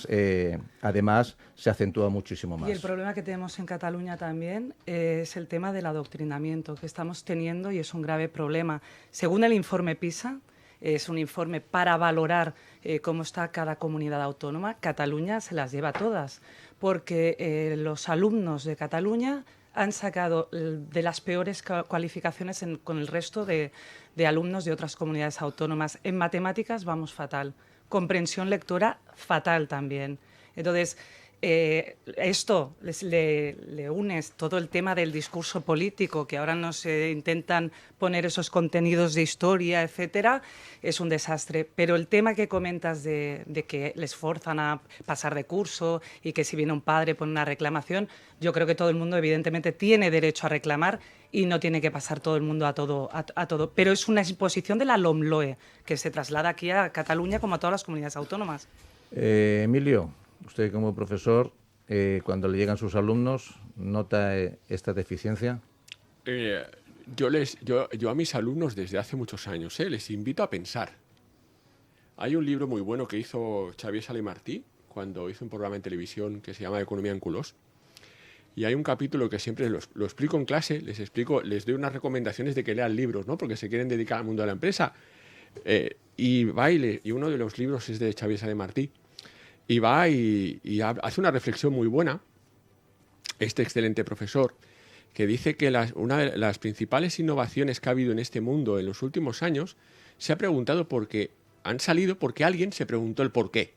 además se acentúa muchísimo más. Y el problema que tenemos en Cataluña también es el tema del adoctrinamiento que estamos teniendo, y es un grave problema. Según el informe PISA, es un informe para valorar cómo está cada comunidad autónoma, Cataluña se las lleva todas, porque los alumnos de Cataluña han sacado de las peores cualificaciones con el resto de alumnos de otras comunidades autónomas. En matemáticas vamos fatal, comprensión lectora fatal también. Entonces, esto le unes todo el tema del discurso político, que ahora nos intentan poner esos contenidos de historia, etcétera, es un desastre. Pero el tema que comentas de que les forzan a pasar de curso y que si viene un padre pone una reclamación, yo creo que todo el mundo evidentemente tiene derecho a reclamar y no tiene que pasar todo el mundo a todo. Pero es una imposición de la LOMLOE que se traslada aquí a Cataluña como a todas las comunidades autónomas. Emilio, usted como profesor, cuando le llegan sus alumnos, ¿nota esta deficiencia? Yo a mis alumnos desde hace muchos años les invito a pensar. Hay un libro muy bueno que hizo Xavier Salemartí cuando hizo un programa en televisión que se llama Economía en Culós. Y hay un capítulo que siempre lo explico en clase, les doy unas recomendaciones de que lean libros, ¿no? Porque se quieren dedicar al mundo de la empresa. Y uno de los libros es de Xavier Salemartí. Y va y hace una reflexión muy buena, este excelente profesor, que dice que una de las principales innovaciones que ha habido en este mundo en los últimos años se ha preguntado han salido porque alguien se preguntó el por qué.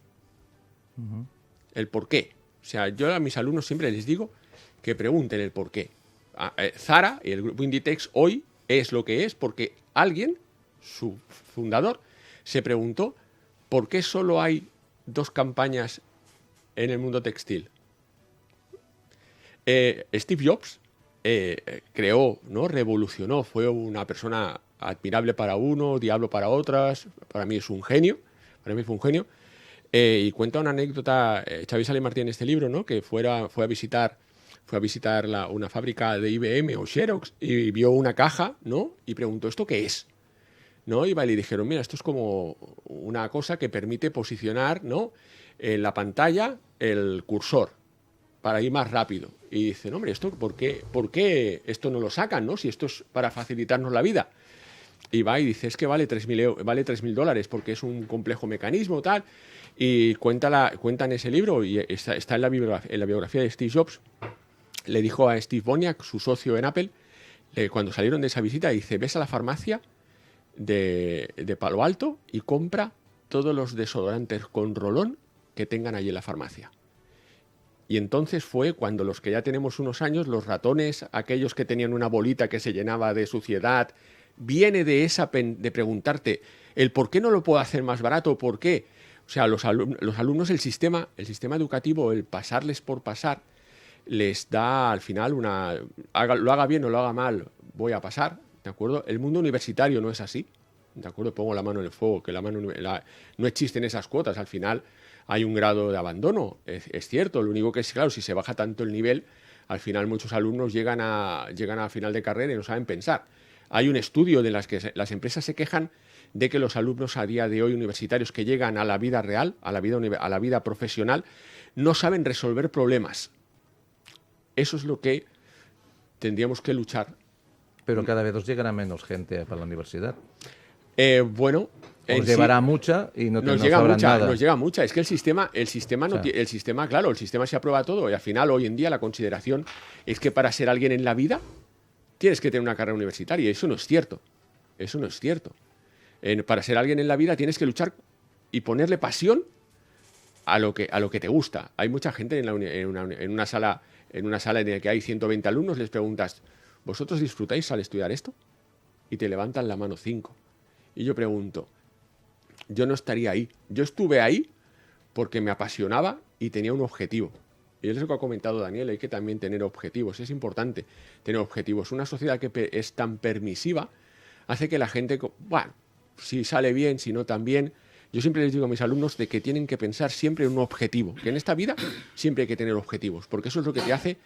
El por qué. O sea, yo a mis alumnos siempre les digo que pregunten el por qué. Zara y el grupo Inditex hoy es lo que es porque alguien, su fundador, se preguntó por qué solo hay 2 campañas en el mundo textil. Steve Jobs creó, ¿no? Revolucionó, fue una persona admirable para uno, diablo para otras. Para mí es un genio, para mí fue un genio. Y cuenta una anécdota Xavier Sale Martí en este libro, ¿no? Que fue a visitar una fábrica de IBM o Xerox y vio una caja, ¿no? Y preguntó, ¿esto qué es? ¿No? Y le dijeron, mira, esto es como una cosa que permite posicionar, ¿no? En la pantalla el cursor para ir más rápido. Y dicen, hombre, ¿por qué esto no lo sacan, ¿no? Si esto es para facilitarnos la vida. Y va y dice, es que vale $3.000 porque es un complejo mecanismo, tal. Y cuenta en ese libro, y está en la biografía de Steve Jobs, le dijo a Steve Wozniak, su socio en Apple, cuando salieron de esa visita, dice, ves a la farmacia de Palo Alto y compra todos los desodorantes con rolón que tengan allí en la farmacia. Y entonces fue cuando los que ya tenemos unos años, los ratones, aquellos que tenían una bolita que se llenaba de suciedad, viene de preguntarte el por qué no lo puedo hacer más barato, por qué. O sea, los alumnos, el sistema educativo, el pasarles por pasar, les da al final lo haga bien o lo haga mal, voy a pasar, ¿de acuerdo? El mundo universitario no es así, ¿de acuerdo? Pongo la mano en el fuego, que no existen esas cuotas, al final hay un grado de abandono, es cierto, lo único que es, claro, si se baja tanto el nivel, al final muchos alumnos llegan a final de carrera y no saben pensar. Hay un estudio de las que las empresas se quejan de que los alumnos a día de hoy universitarios que llegan a la vida real, a la vida profesional, no saben resolver problemas. Eso es lo que tendríamos que luchar. Pero cada vez os llegará menos gente para la universidad. Bueno, os llevará mucha y no nos llega mucha. Es que el sistema claro, el sistema se aprueba todo y al final hoy en día la consideración es que para ser alguien en la vida tienes que tener una carrera universitaria. Eso no es cierto. Eso no es cierto. Para ser alguien en la vida tienes que luchar y ponerle pasión a lo que te gusta. Hay mucha gente en una sala en la que hay 120 alumnos, les preguntas, ¿vosotros disfrutáis al estudiar esto? Y te levantan la mano 5. Y yo pregunto, yo no estaría ahí. Yo estuve ahí porque me apasionaba y tenía un objetivo. Y es lo que ha comentado Daniel, hay que también tener objetivos. Es importante tener objetivos. Una sociedad que es tan permisiva hace que la gente, bueno, si sale bien, si no también. Yo siempre les digo a mis alumnos de que tienen que pensar siempre en un objetivo. Que en esta vida siempre hay que tener objetivos. Porque eso es lo que te hace,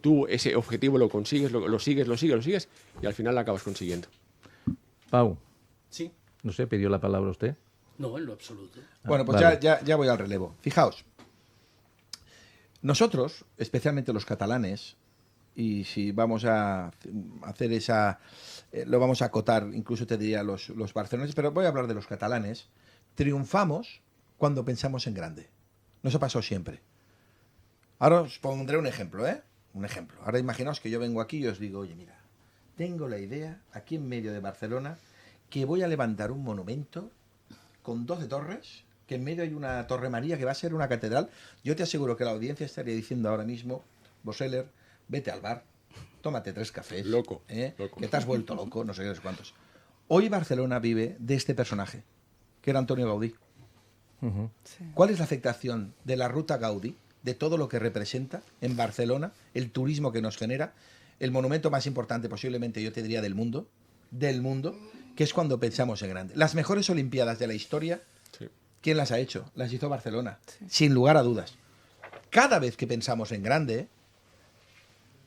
tú ese objetivo lo consigues, lo sigues y al final lo acabas consiguiendo. Pau. Sí. No sé, ¿pidió la palabra usted? No, en lo absoluto. Bueno, pues vale. ya voy al relevo. Fijaos, nosotros, especialmente los catalanes, y si vamos a hacer lo vamos a acotar, incluso te diría los barceloneses, pero voy a hablar de los catalanes, triunfamos cuando pensamos en grande. No se pasó siempre. Ahora os pondré un ejemplo, ¿eh? Un ejemplo. Ahora imaginaos que yo vengo aquí y os digo, oye, mira, tengo la idea, aquí en medio de Barcelona, que voy a levantar un monumento con 12 torres, que en medio hay una Torre María que va a ser una catedral. Yo te aseguro que la audiencia estaría diciendo ahora mismo, Boseller, vete al bar, tómate 3 cafés. Loco. Que te has vuelto loco, no sé qué, no sé cuántos. Hoy Barcelona vive de este personaje, que era Antonio Gaudí. Sí. ¿Cuál es la afectación de la ruta Gaudí, de todo lo que representa en Barcelona, el turismo que nos genera, el monumento más importante posiblemente, yo te diría, del mundo, que es cuando pensamos en grande? Las mejores Olimpiadas de la historia, sí. ¿Quién las ha hecho? Las hizo Barcelona, sí. Sin lugar a dudas. Cada vez que pensamos en grande,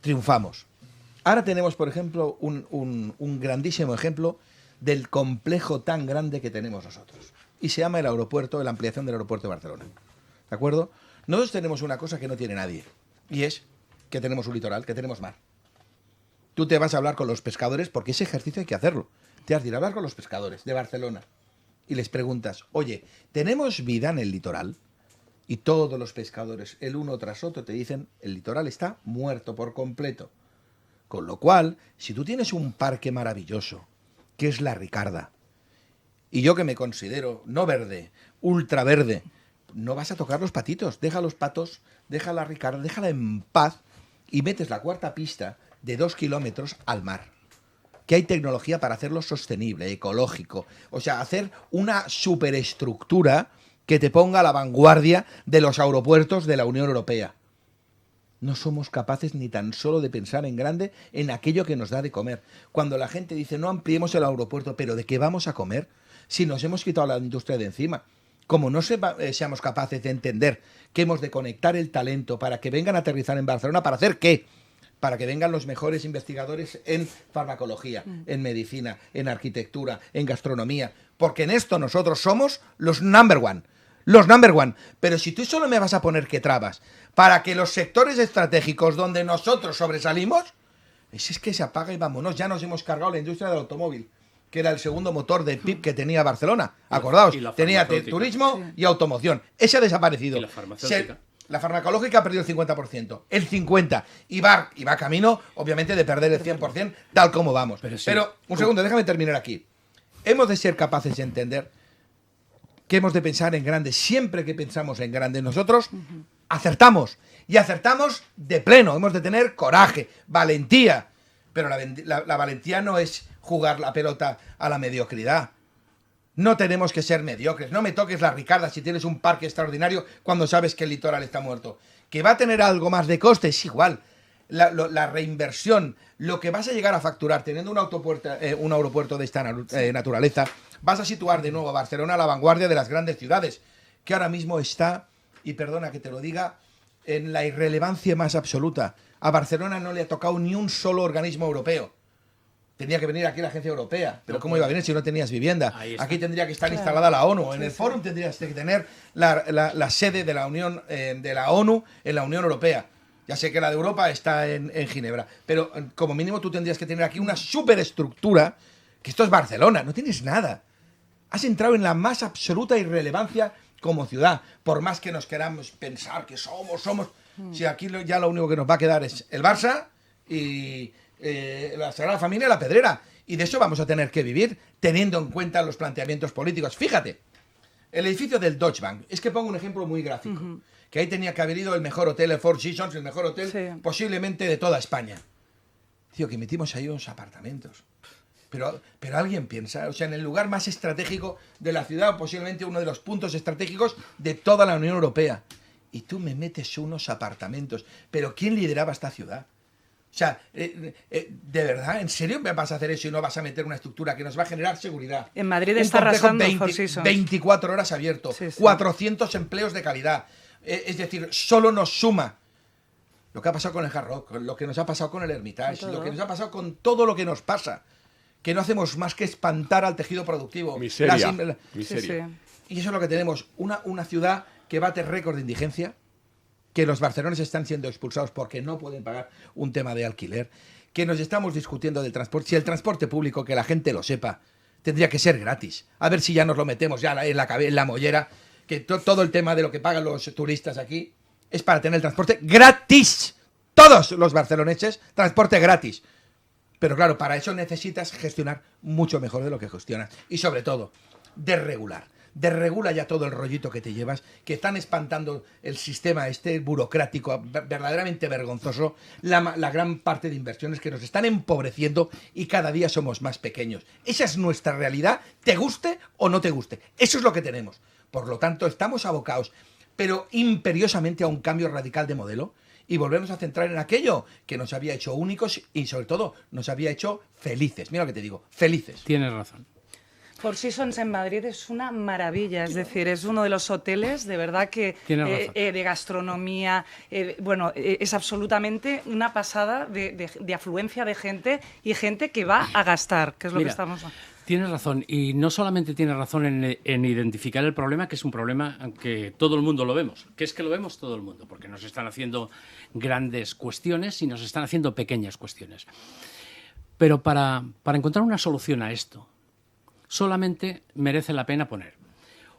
triunfamos. Ahora tenemos, por ejemplo, un grandísimo ejemplo del complejo tan grande que tenemos nosotros. Y se llama el aeropuerto, la ampliación del aeropuerto de Barcelona. ¿De acuerdo? Nosotros tenemos una cosa que no tiene nadie. Y es que tenemos un litoral, que tenemos mar. Tú te vas a hablar con los pescadores, porque ese ejercicio hay que hacerlo. Te has de ir a hablar con los pescadores de Barcelona. Y les preguntas, oye, ¿tenemos vida en el litoral? Y todos los pescadores, el uno tras otro, te dicen, el litoral está muerto por completo. Con lo cual, si tú tienes un parque maravilloso, que es la Ricarda, y yo que me considero no verde, ultra verde, no vas a tocar los patitos, deja los patos, deja la Ricarda, déjala en paz y metes la 4ª pista de 2 kilómetros al mar. Que hay tecnología para hacerlo sostenible, ecológico, o sea, hacer una superestructura que te ponga a la vanguardia de los aeropuertos de la Unión Europea. No somos capaces ni tan solo de pensar en grande en aquello que nos da de comer. Cuando la gente dice no ampliemos el aeropuerto, ¿pero de qué vamos a comer? Si nos hemos quitado la industria de encima. Como no seamos capaces de entender que hemos de conectar el talento para que vengan a aterrizar en Barcelona, ¿para hacer qué? Para que vengan los mejores investigadores en farmacología, en medicina, en arquitectura, en gastronomía. Porque en esto nosotros somos los number one. Los number one. Pero si tú solo me vas a poner que trabas para que los sectores estratégicos donde nosotros sobresalimos, es que se apaga y vámonos. Ya nos hemos cargado la industria del automóvil, que era el segundo motor del PIB que tenía Barcelona. Acordaos, tenía turismo y automoción. Ese ha desaparecido. ¿Y la farmacéutica? La farmacológica ha perdido el 50%. El 50%. Y va camino, obviamente, de perder el 100%, tal como vamos. Pero un segundo, déjame terminar aquí. Hemos de ser capaces de entender que hemos de pensar en grande. Siempre que pensamos en grande nosotros, acertamos. Y acertamos de pleno. Hemos de tener coraje, valentía. Pero la valentía no es jugar la pelota a la mediocridad. No tenemos que ser mediocres. No me toques la Ricarda si tienes un parque extraordinario cuando sabes que el litoral está muerto. Que va a tener algo más de coste, es igual. La reinversión, lo que vas a llegar a facturar teniendo un aeropuerto de esta naturaleza, vas a situar de nuevo a Barcelona a la vanguardia de las grandes ciudades, que ahora mismo está, y perdona que te lo diga, en la irrelevancia más absoluta. A Barcelona no le ha tocado ni un solo organismo europeo. Tenía que venir aquí la agencia europea. Pero ¿cómo iba a venir si no tenías vivienda? Aquí tendría que estar instalada la ONU. En el Fórum tendrías que tener la sede de la Unión de la ONU en la Unión Europea. Ya sé que la de Europa está en Ginebra. Pero como mínimo tú tendrías que tener aquí una superestructura, que esto es Barcelona. No tienes nada. Has entrado en la más absoluta irrelevancia como ciudad. Por más que nos queramos pensar que somos... Si aquí ya lo único que nos va a quedar es el Barça y... la Sagrada Familia y la Pedrera. Y de eso vamos a tener que vivir teniendo en cuenta los planteamientos políticos. Fíjate, el edificio del Deutsche Bank, es que pongo un ejemplo muy gráfico, que ahí tenía que haber ido el mejor hotel, el Four Seasons, el mejor hotel posiblemente de toda España. Tío, que metimos ahí unos apartamentos. Pero alguien piensa, o sea, en el lugar más estratégico de la ciudad, posiblemente uno de los puntos estratégicos de toda la Unión Europea. Y tú me metes unos apartamentos. ¿Pero quién lideraba esta ciudad? O sea, ¿de verdad? ¿En serio vas a hacer eso y no vas a meter una estructura que nos va a generar seguridad? En Madrid está arrasando 24 horas abierto, 400 empleos de calidad. Es decir, solo nos suma lo que ha pasado con el Hard Rock, lo que nos ha pasado con el Hermitage, lo que nos ha pasado con todo lo que nos pasa. Que no hacemos más que espantar al tejido productivo. Miseria. Y eso es lo que tenemos. Una ciudad que bate récord de indigencia, que los barceloneses están siendo expulsados porque no pueden pagar un tema de alquiler, que nos estamos discutiendo del transporte. Si el transporte público, que la gente lo sepa, tendría que ser gratis. A ver si ya nos lo metemos ya en la mollera, que todo el tema de lo que pagan los turistas aquí es para tener el transporte gratis. Todos los barceloneses, transporte gratis. Pero claro, para eso necesitas gestionar mucho mejor de lo que gestionas. Y sobre todo, desregular. Desregula ya todo el rollito que te llevas, que están espantando el sistema burocrático, verdaderamente vergonzoso, la gran parte de inversiones que nos están empobreciendo y cada día somos más pequeños. Esa es nuestra realidad, te guste o no te guste. Eso es lo que tenemos. Por lo tanto, estamos abocados, pero imperiosamente a un cambio radical de modelo y volvemos a centrar en aquello que nos había hecho únicos y, sobre todo, nos había hecho felices. Mira lo que te digo, felices. Tienes razón. Four Seasons en Madrid es una maravilla, es decir, es uno de los hoteles de verdad que de gastronomía, es absolutamente una pasada de afluencia de gente y gente que va a gastar, que es lo que estamos... Tienes razón, y no solamente tienes razón en identificar el problema, que es un problema que todo el mundo lo vemos, que es que lo vemos todo el mundo, porque nos están haciendo grandes cuestiones y nos están haciendo pequeñas cuestiones. Pero para encontrar una solución a esto, solamente merece la pena poner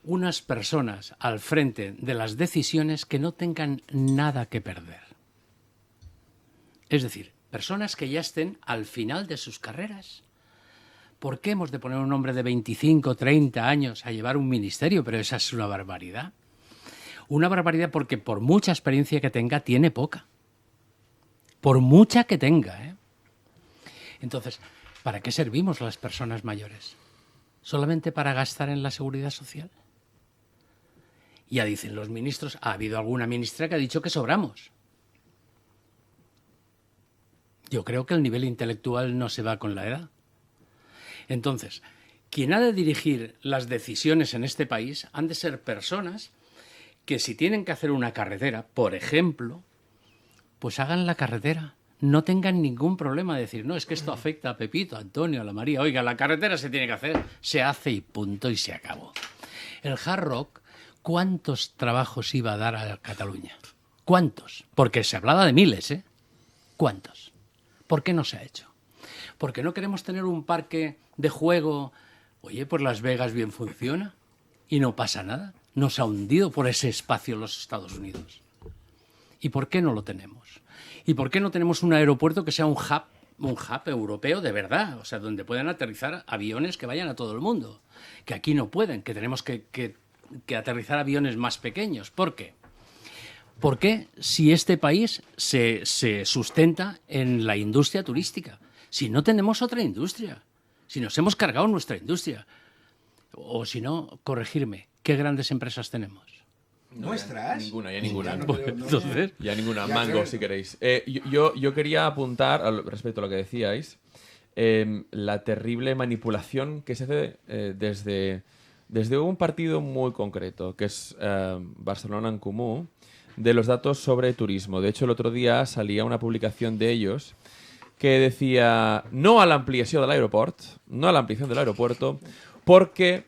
unas personas al frente de las decisiones que no tengan nada que perder. Es decir, personas que ya estén al final de sus carreras. ¿Por qué hemos de poner un hombre de 25, 30 años a llevar un ministerio? Pero esa es una barbaridad. Una barbaridad porque por mucha experiencia que tenga, tiene poca. Por mucha que tenga, ¿eh? Entonces, ¿para qué servimos las personas mayores? ¿Solamente para gastar en la seguridad social? Ya dicen los ministros, ha habido alguna ministra que ha dicho que sobramos. Yo creo que el nivel intelectual no se va con la edad. Entonces, quien ha de dirigir las decisiones en este país han de ser personas que si tienen que hacer una carretera, por ejemplo, pues hagan la carretera. No tengan ningún problema de decir, no, es que esto afecta a Pepito, a Antonio, a la María. Oiga, la carretera se tiene que hacer, se hace y punto, y se acabó. El Hard Rock, ¿cuántos trabajos iba a dar a Cataluña? ¿Cuántos? Porque se hablaba de miles, ¿eh? ¿Cuántos? ¿Por qué no se ha hecho? Porque no queremos tener un parque de juego. Oye, pues Las Vegas bien funciona y no pasa nada. Nos ha hundido por ese espacio los Estados Unidos. ¿Y por qué no lo tenemos? ¿Y por qué no tenemos un aeropuerto que sea un hub europeo de verdad? O sea, donde puedan aterrizar aviones que vayan a todo el mundo. Que aquí no pueden, que tenemos que aterrizar aviones más pequeños. ¿Por qué? Porque si este país se sustenta en la industria turística, si no tenemos otra industria, si nos hemos cargado nuestra industria, o si no, corregirme, ¿qué grandes empresas tenemos? ¿Nuestras? Ninguna, ya ninguna. Entonces, ya ninguna. Ya Mango, creo. si queréis. Yo quería apuntar, respecto a lo que decíais, la terrible manipulación que se hace desde un partido muy concreto, que es Barcelona en Comú, de los datos sobre turismo. De hecho, el otro día salía una publicación de ellos que decía no a la ampliación del aeropuerto, porque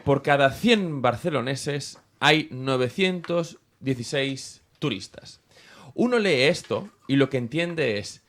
por cada 100 barceloneses hay 916 turistas. Uno lee esto y lo que entiende es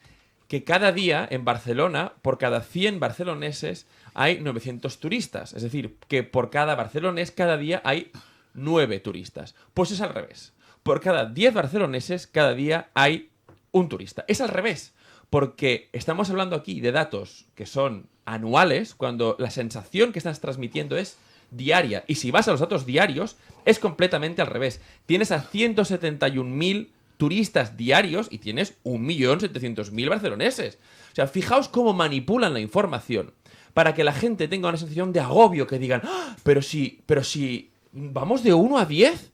que cada día en Barcelona, por cada 100 barceloneses, hay 900 turistas. Es decir, que por cada barcelonés, cada día hay 9 turistas. Pues es al revés. Por cada 10 barceloneses, cada día hay un turista. Es al revés. Porque estamos hablando aquí de datos que son anuales, cuando la sensación que estás transmitiendo es diaria. Y si vas a los datos diarios, es completamente al revés. Tienes a 171.000 turistas diarios y tienes 1.700.000 barceloneses. O sea, fijaos cómo manipulan la información para que la gente tenga una sensación de agobio, que digan, ¡ah! pero si vamos de 1 a 10,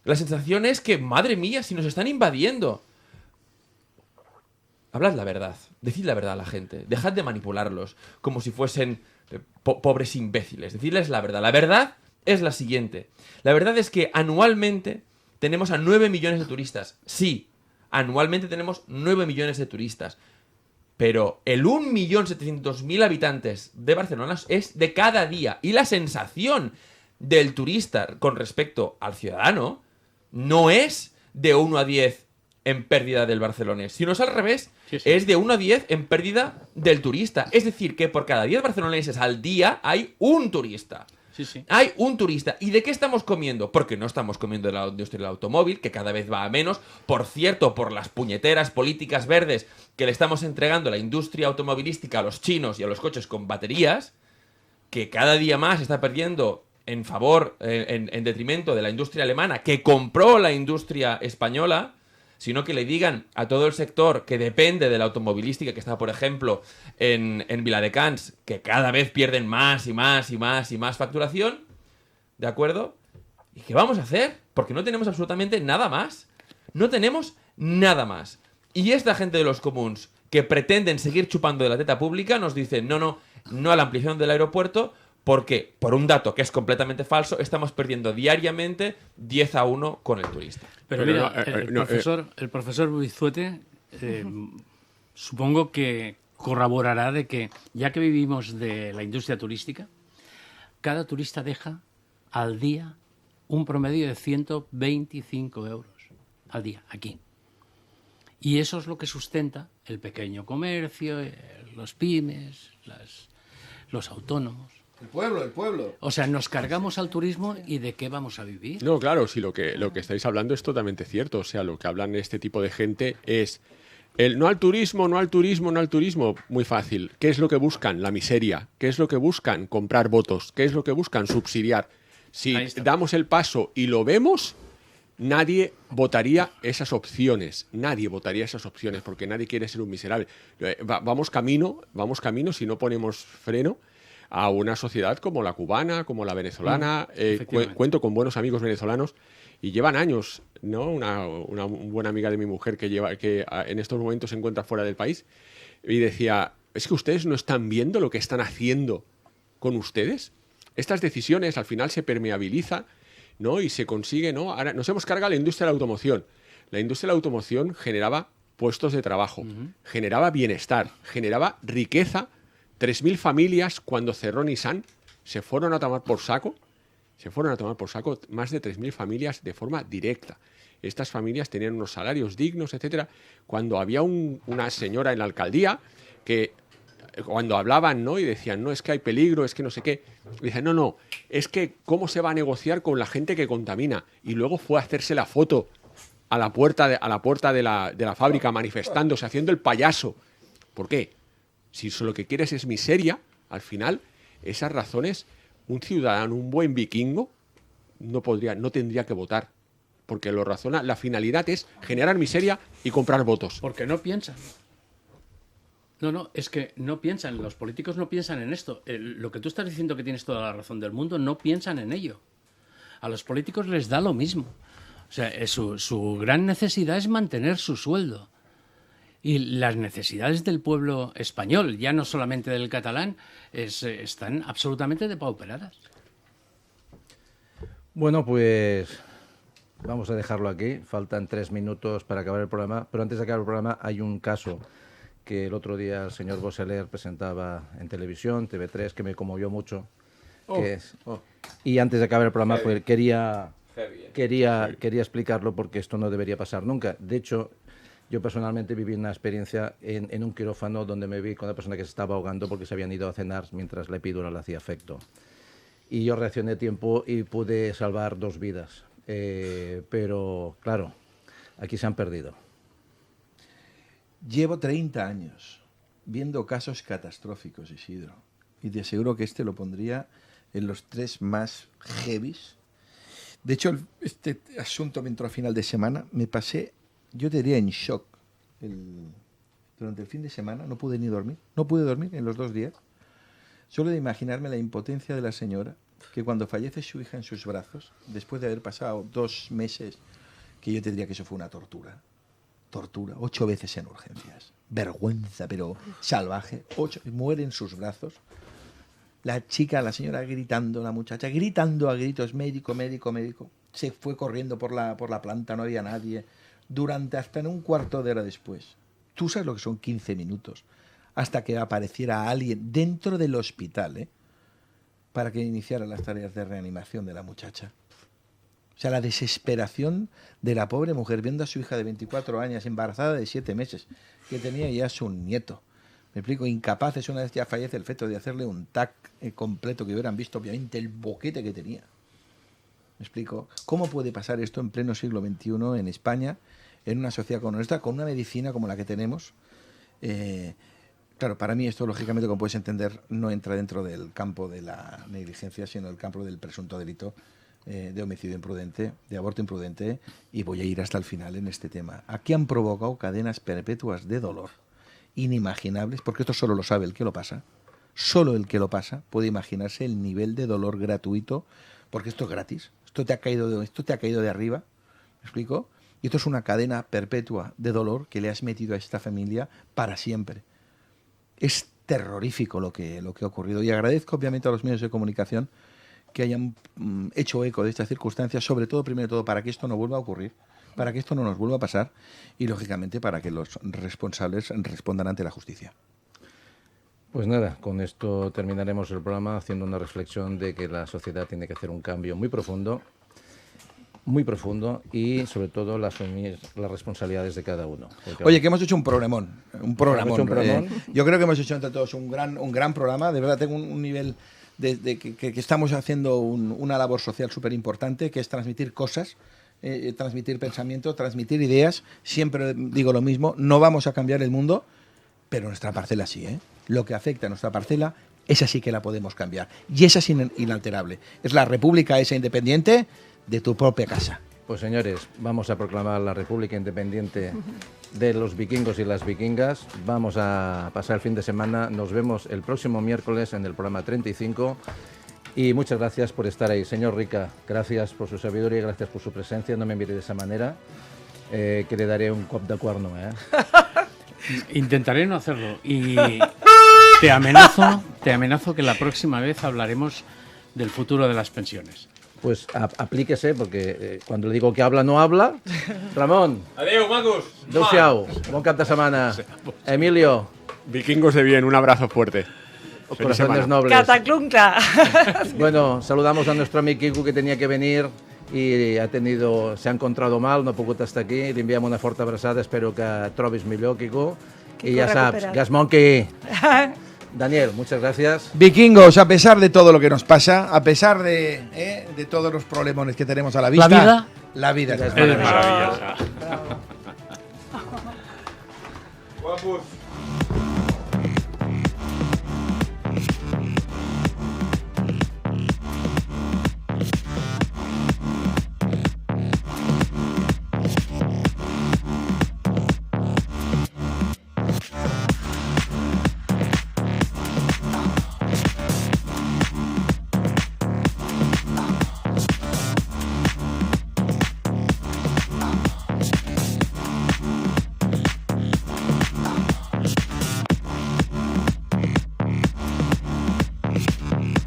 la sensación es que, madre mía, si nos están invadiendo. Hablad la verdad, decid la verdad a la gente, dejad de manipularlos como si fuesen pobres imbéciles, decidles la verdad. La verdad es la siguiente, la verdad es que anualmente tenemos a 9 millones de turistas. Sí, anualmente tenemos 9 millones de turistas, pero el 1.700.000 habitantes de Barcelona es de cada día, y la sensación del turista con respecto al ciudadano no es de 1 a 10 en pérdida del barcelonés, sino es al revés, es de 1 a 10 en pérdida del turista. Es decir, que por cada 10 barceloneses al día hay un turista. Hay un turista. ¿Y de qué estamos comiendo? Porque no estamos comiendo de la industria del automóvil, que cada vez va a menos. Por cierto, por las puñeteras políticas verdes que le estamos entregando a la industria automovilística, a los chinos y a los coches con baterías, que cada día más está perdiendo en favor, en detrimento de la industria alemana, que compró la industria española, sino que le digan a todo el sector que depende de la automovilística, que está, por ejemplo, en Viladecans, que cada vez pierden más y más y más y más facturación, ¿de acuerdo? ¿Y qué vamos a hacer? Porque no tenemos absolutamente nada más. No tenemos nada más. Y esta gente de los comuns que pretenden seguir chupando de la teta pública nos dicen no a la ampliación del aeropuerto, porque, por un dato que es completamente falso, estamos perdiendo diariamente 10-1 con el turista. Pero mira, el profesor Bizuete supongo que corroborará de que, ya que vivimos de la industria turística, cada turista deja al día un promedio de 125 euros al día, aquí. Y eso es lo que sustenta el pequeño comercio, los pymes, los autónomos. El pueblo. O sea, nos cargamos al turismo y ¿de qué vamos a vivir? No, claro, sí, lo que estáis hablando es totalmente cierto. O sea, lo que hablan este tipo de gente es el no al turismo. Muy fácil. ¿Qué es lo que buscan? La miseria. ¿Qué es lo que buscan? Comprar votos. ¿Qué es lo que buscan? Subsidiar. Si damos el paso y lo vemos, nadie votaría esas opciones. Nadie votaría esas opciones porque nadie quiere ser un miserable. Vamos camino, si no ponemos freno a una sociedad como la cubana, como la venezolana. Cuento con buenos amigos venezolanos y llevan años, ¿no? Una buena amiga de mi mujer que en estos momentos se encuentra fuera del país y decía, es que ustedes no están viendo lo que están haciendo con ustedes. Estas decisiones al final se permeabiliza, ¿no? Y se consigue, ¿no? Ahora nos hemos cargado la industria de la automoción. La industria de la automoción generaba puestos de trabajo, generaba bienestar, generaba riqueza. 3.000 familias, cuando cerró Nissan, se fueron a tomar por saco más de 3.000 familias de forma directa. Estas familias tenían unos salarios dignos, etcétera. Cuando había una señora en la alcaldía que cuando hablaban, ¿no? Y decían, no, es que hay peligro, es que no sé qué. Y dicen, no, es que cómo se va a negociar con la gente que contamina. Y luego fue a hacerse la foto a la puerta de la fábrica manifestándose, haciendo el payaso. ¿Por qué? Si lo que quieres es miseria, al final, esas razones, un ciudadano, un buen vikingo, no tendría que votar. Porque lo razona, la finalidad es generar miseria y comprar votos. Porque no piensan. No, es que no piensan, los políticos no piensan en esto. Lo que tú estás diciendo que tienes toda la razón del mundo, no piensan en ello. A los políticos les da lo mismo. O sea, su gran necesidad es mantener su sueldo. Y las necesidades del pueblo español, ya no solamente del catalán, están absolutamente depauperadas. Bueno, pues vamos a dejarlo aquí. Faltan 3 minutos para acabar el programa. Pero antes de acabar el programa hay un caso que el otro día el señor Boseler presentaba en televisión, TV3, que me conmovió mucho. Y antes de acabar el programa pues, quería explicarlo porque esto no debería pasar nunca. De hecho, yo personalmente viví una experiencia en un quirófano donde me vi con una persona que se estaba ahogando porque se habían ido a cenar mientras la epidural le hacía efecto. Y yo reaccioné a tiempo y pude salvar 2 vidas. Pero, claro, aquí se han perdido. Llevo 30 años viendo casos catastróficos, Isidro, y te aseguro que este lo pondría en los 3 más heavies. De hecho, este asunto me entró a final de semana, me pasé, yo te diría, en shock. Durante el fin de semana no pude ni dormir, no pude dormir en los 2 días. Solo de imaginarme la impotencia de la señora, que cuando fallece su hija en sus brazos, después de haber pasado 2 meses, que yo te diría que eso fue una tortura, 8 veces en urgencias, vergüenza, pero salvaje, 8, muere en sus brazos, la chica, la señora gritando, la muchacha gritando a gritos, médico, médico, médico, se fue corriendo por la planta, no había nadie, durante hasta en un cuarto de hora después, tú sabes lo que son 15 minutos, hasta que apareciera alguien dentro del hospital, para que iniciara las tareas de reanimación de la muchacha. O sea, la desesperación de la pobre mujer viendo a su hija de 24 años, embarazada de 7 meses, que tenía ya su nieto. Me explico, incapaces, una vez ya fallece el feto, de hacerle un TAC completo, que hubieran visto obviamente el boquete que tenía. Me explico, ¿cómo puede pasar esto en pleno siglo XXI en España, en una sociedad como nuestra, con una medicina como la que tenemos? Claro, para mí esto, lógicamente, como puedes entender, no entra dentro del campo de la negligencia, sino del campo del presunto delito de homicidio imprudente, de aborto imprudente, y voy a ir hasta el final en este tema. Aquí han provocado cadenas perpetuas de dolor inimaginables, porque esto solo lo sabe el que lo pasa. Solo el que lo pasa puede imaginarse el nivel de dolor gratuito, porque esto es gratis. Esto te ha caído de arriba, ¿me explico? Y esto es una cadena perpetua de dolor que le has metido a esta familia para siempre. Es terrorífico lo que ha ocurrido, y agradezco obviamente a los medios de comunicación que hayan hecho eco de estas circunstancias, sobre todo, primero de todo, para que esto no vuelva a ocurrir, para que esto no nos vuelva a pasar, y lógicamente para que los responsables respondan ante la justicia. Pues nada, con esto terminaremos el programa haciendo una reflexión de que la sociedad tiene que hacer un cambio muy profundo, y sobre todo asumir las responsabilidades de cada uno. Porque, oye, que hemos hecho un programón. Yo creo que hemos hecho entre todos un gran programa. De verdad, tengo un nivel de que estamos haciendo una labor social súper importante, que es transmitir cosas, transmitir pensamiento, transmitir ideas. Siempre digo lo mismo, no vamos a cambiar el mundo, pero nuestra parcela sí, Lo que afecta a nuestra parcela, esa sí que la podemos cambiar. Y esa es inalterable. Es la república esa independiente de tu propia casa. Pues señores, vamos a proclamar la República Independiente de los vikingos y las vikingas. Vamos a pasar el fin de semana. Nos vemos el próximo miércoles en el programa 35. Y muchas gracias por estar ahí. Señor Rica, gracias por su sabiduría y gracias por su presencia. No me mire de esa manera, que le daré un cop de cuerno. Intentaré no hacerlo. Y te amenazo que la próxima vez hablaremos del futuro de las pensiones. Pues aplíquese, porque cuando le digo que habla, no habla. Ramón. Adiós, Marcos. Adéu-siau. Bon cap de semana. Emilio. Vikingos de bien, un abrazo fuerte. Corazones nobles. Cataclunca. Bueno, saludamos a nuestro amigo Quico, que tenía que venir y se ha encontrado mal, no ha pogut estar aquí. Le enviamos una fuerte abrazada, espero que trobis millor, Quico. Y ya sabes, Gas Monkey. Daniel, muchas gracias. Vikingos, a pesar de todo lo que nos pasa, a pesar de todos los problemas que tenemos a la vista, la vida es maravillosa. Guapos.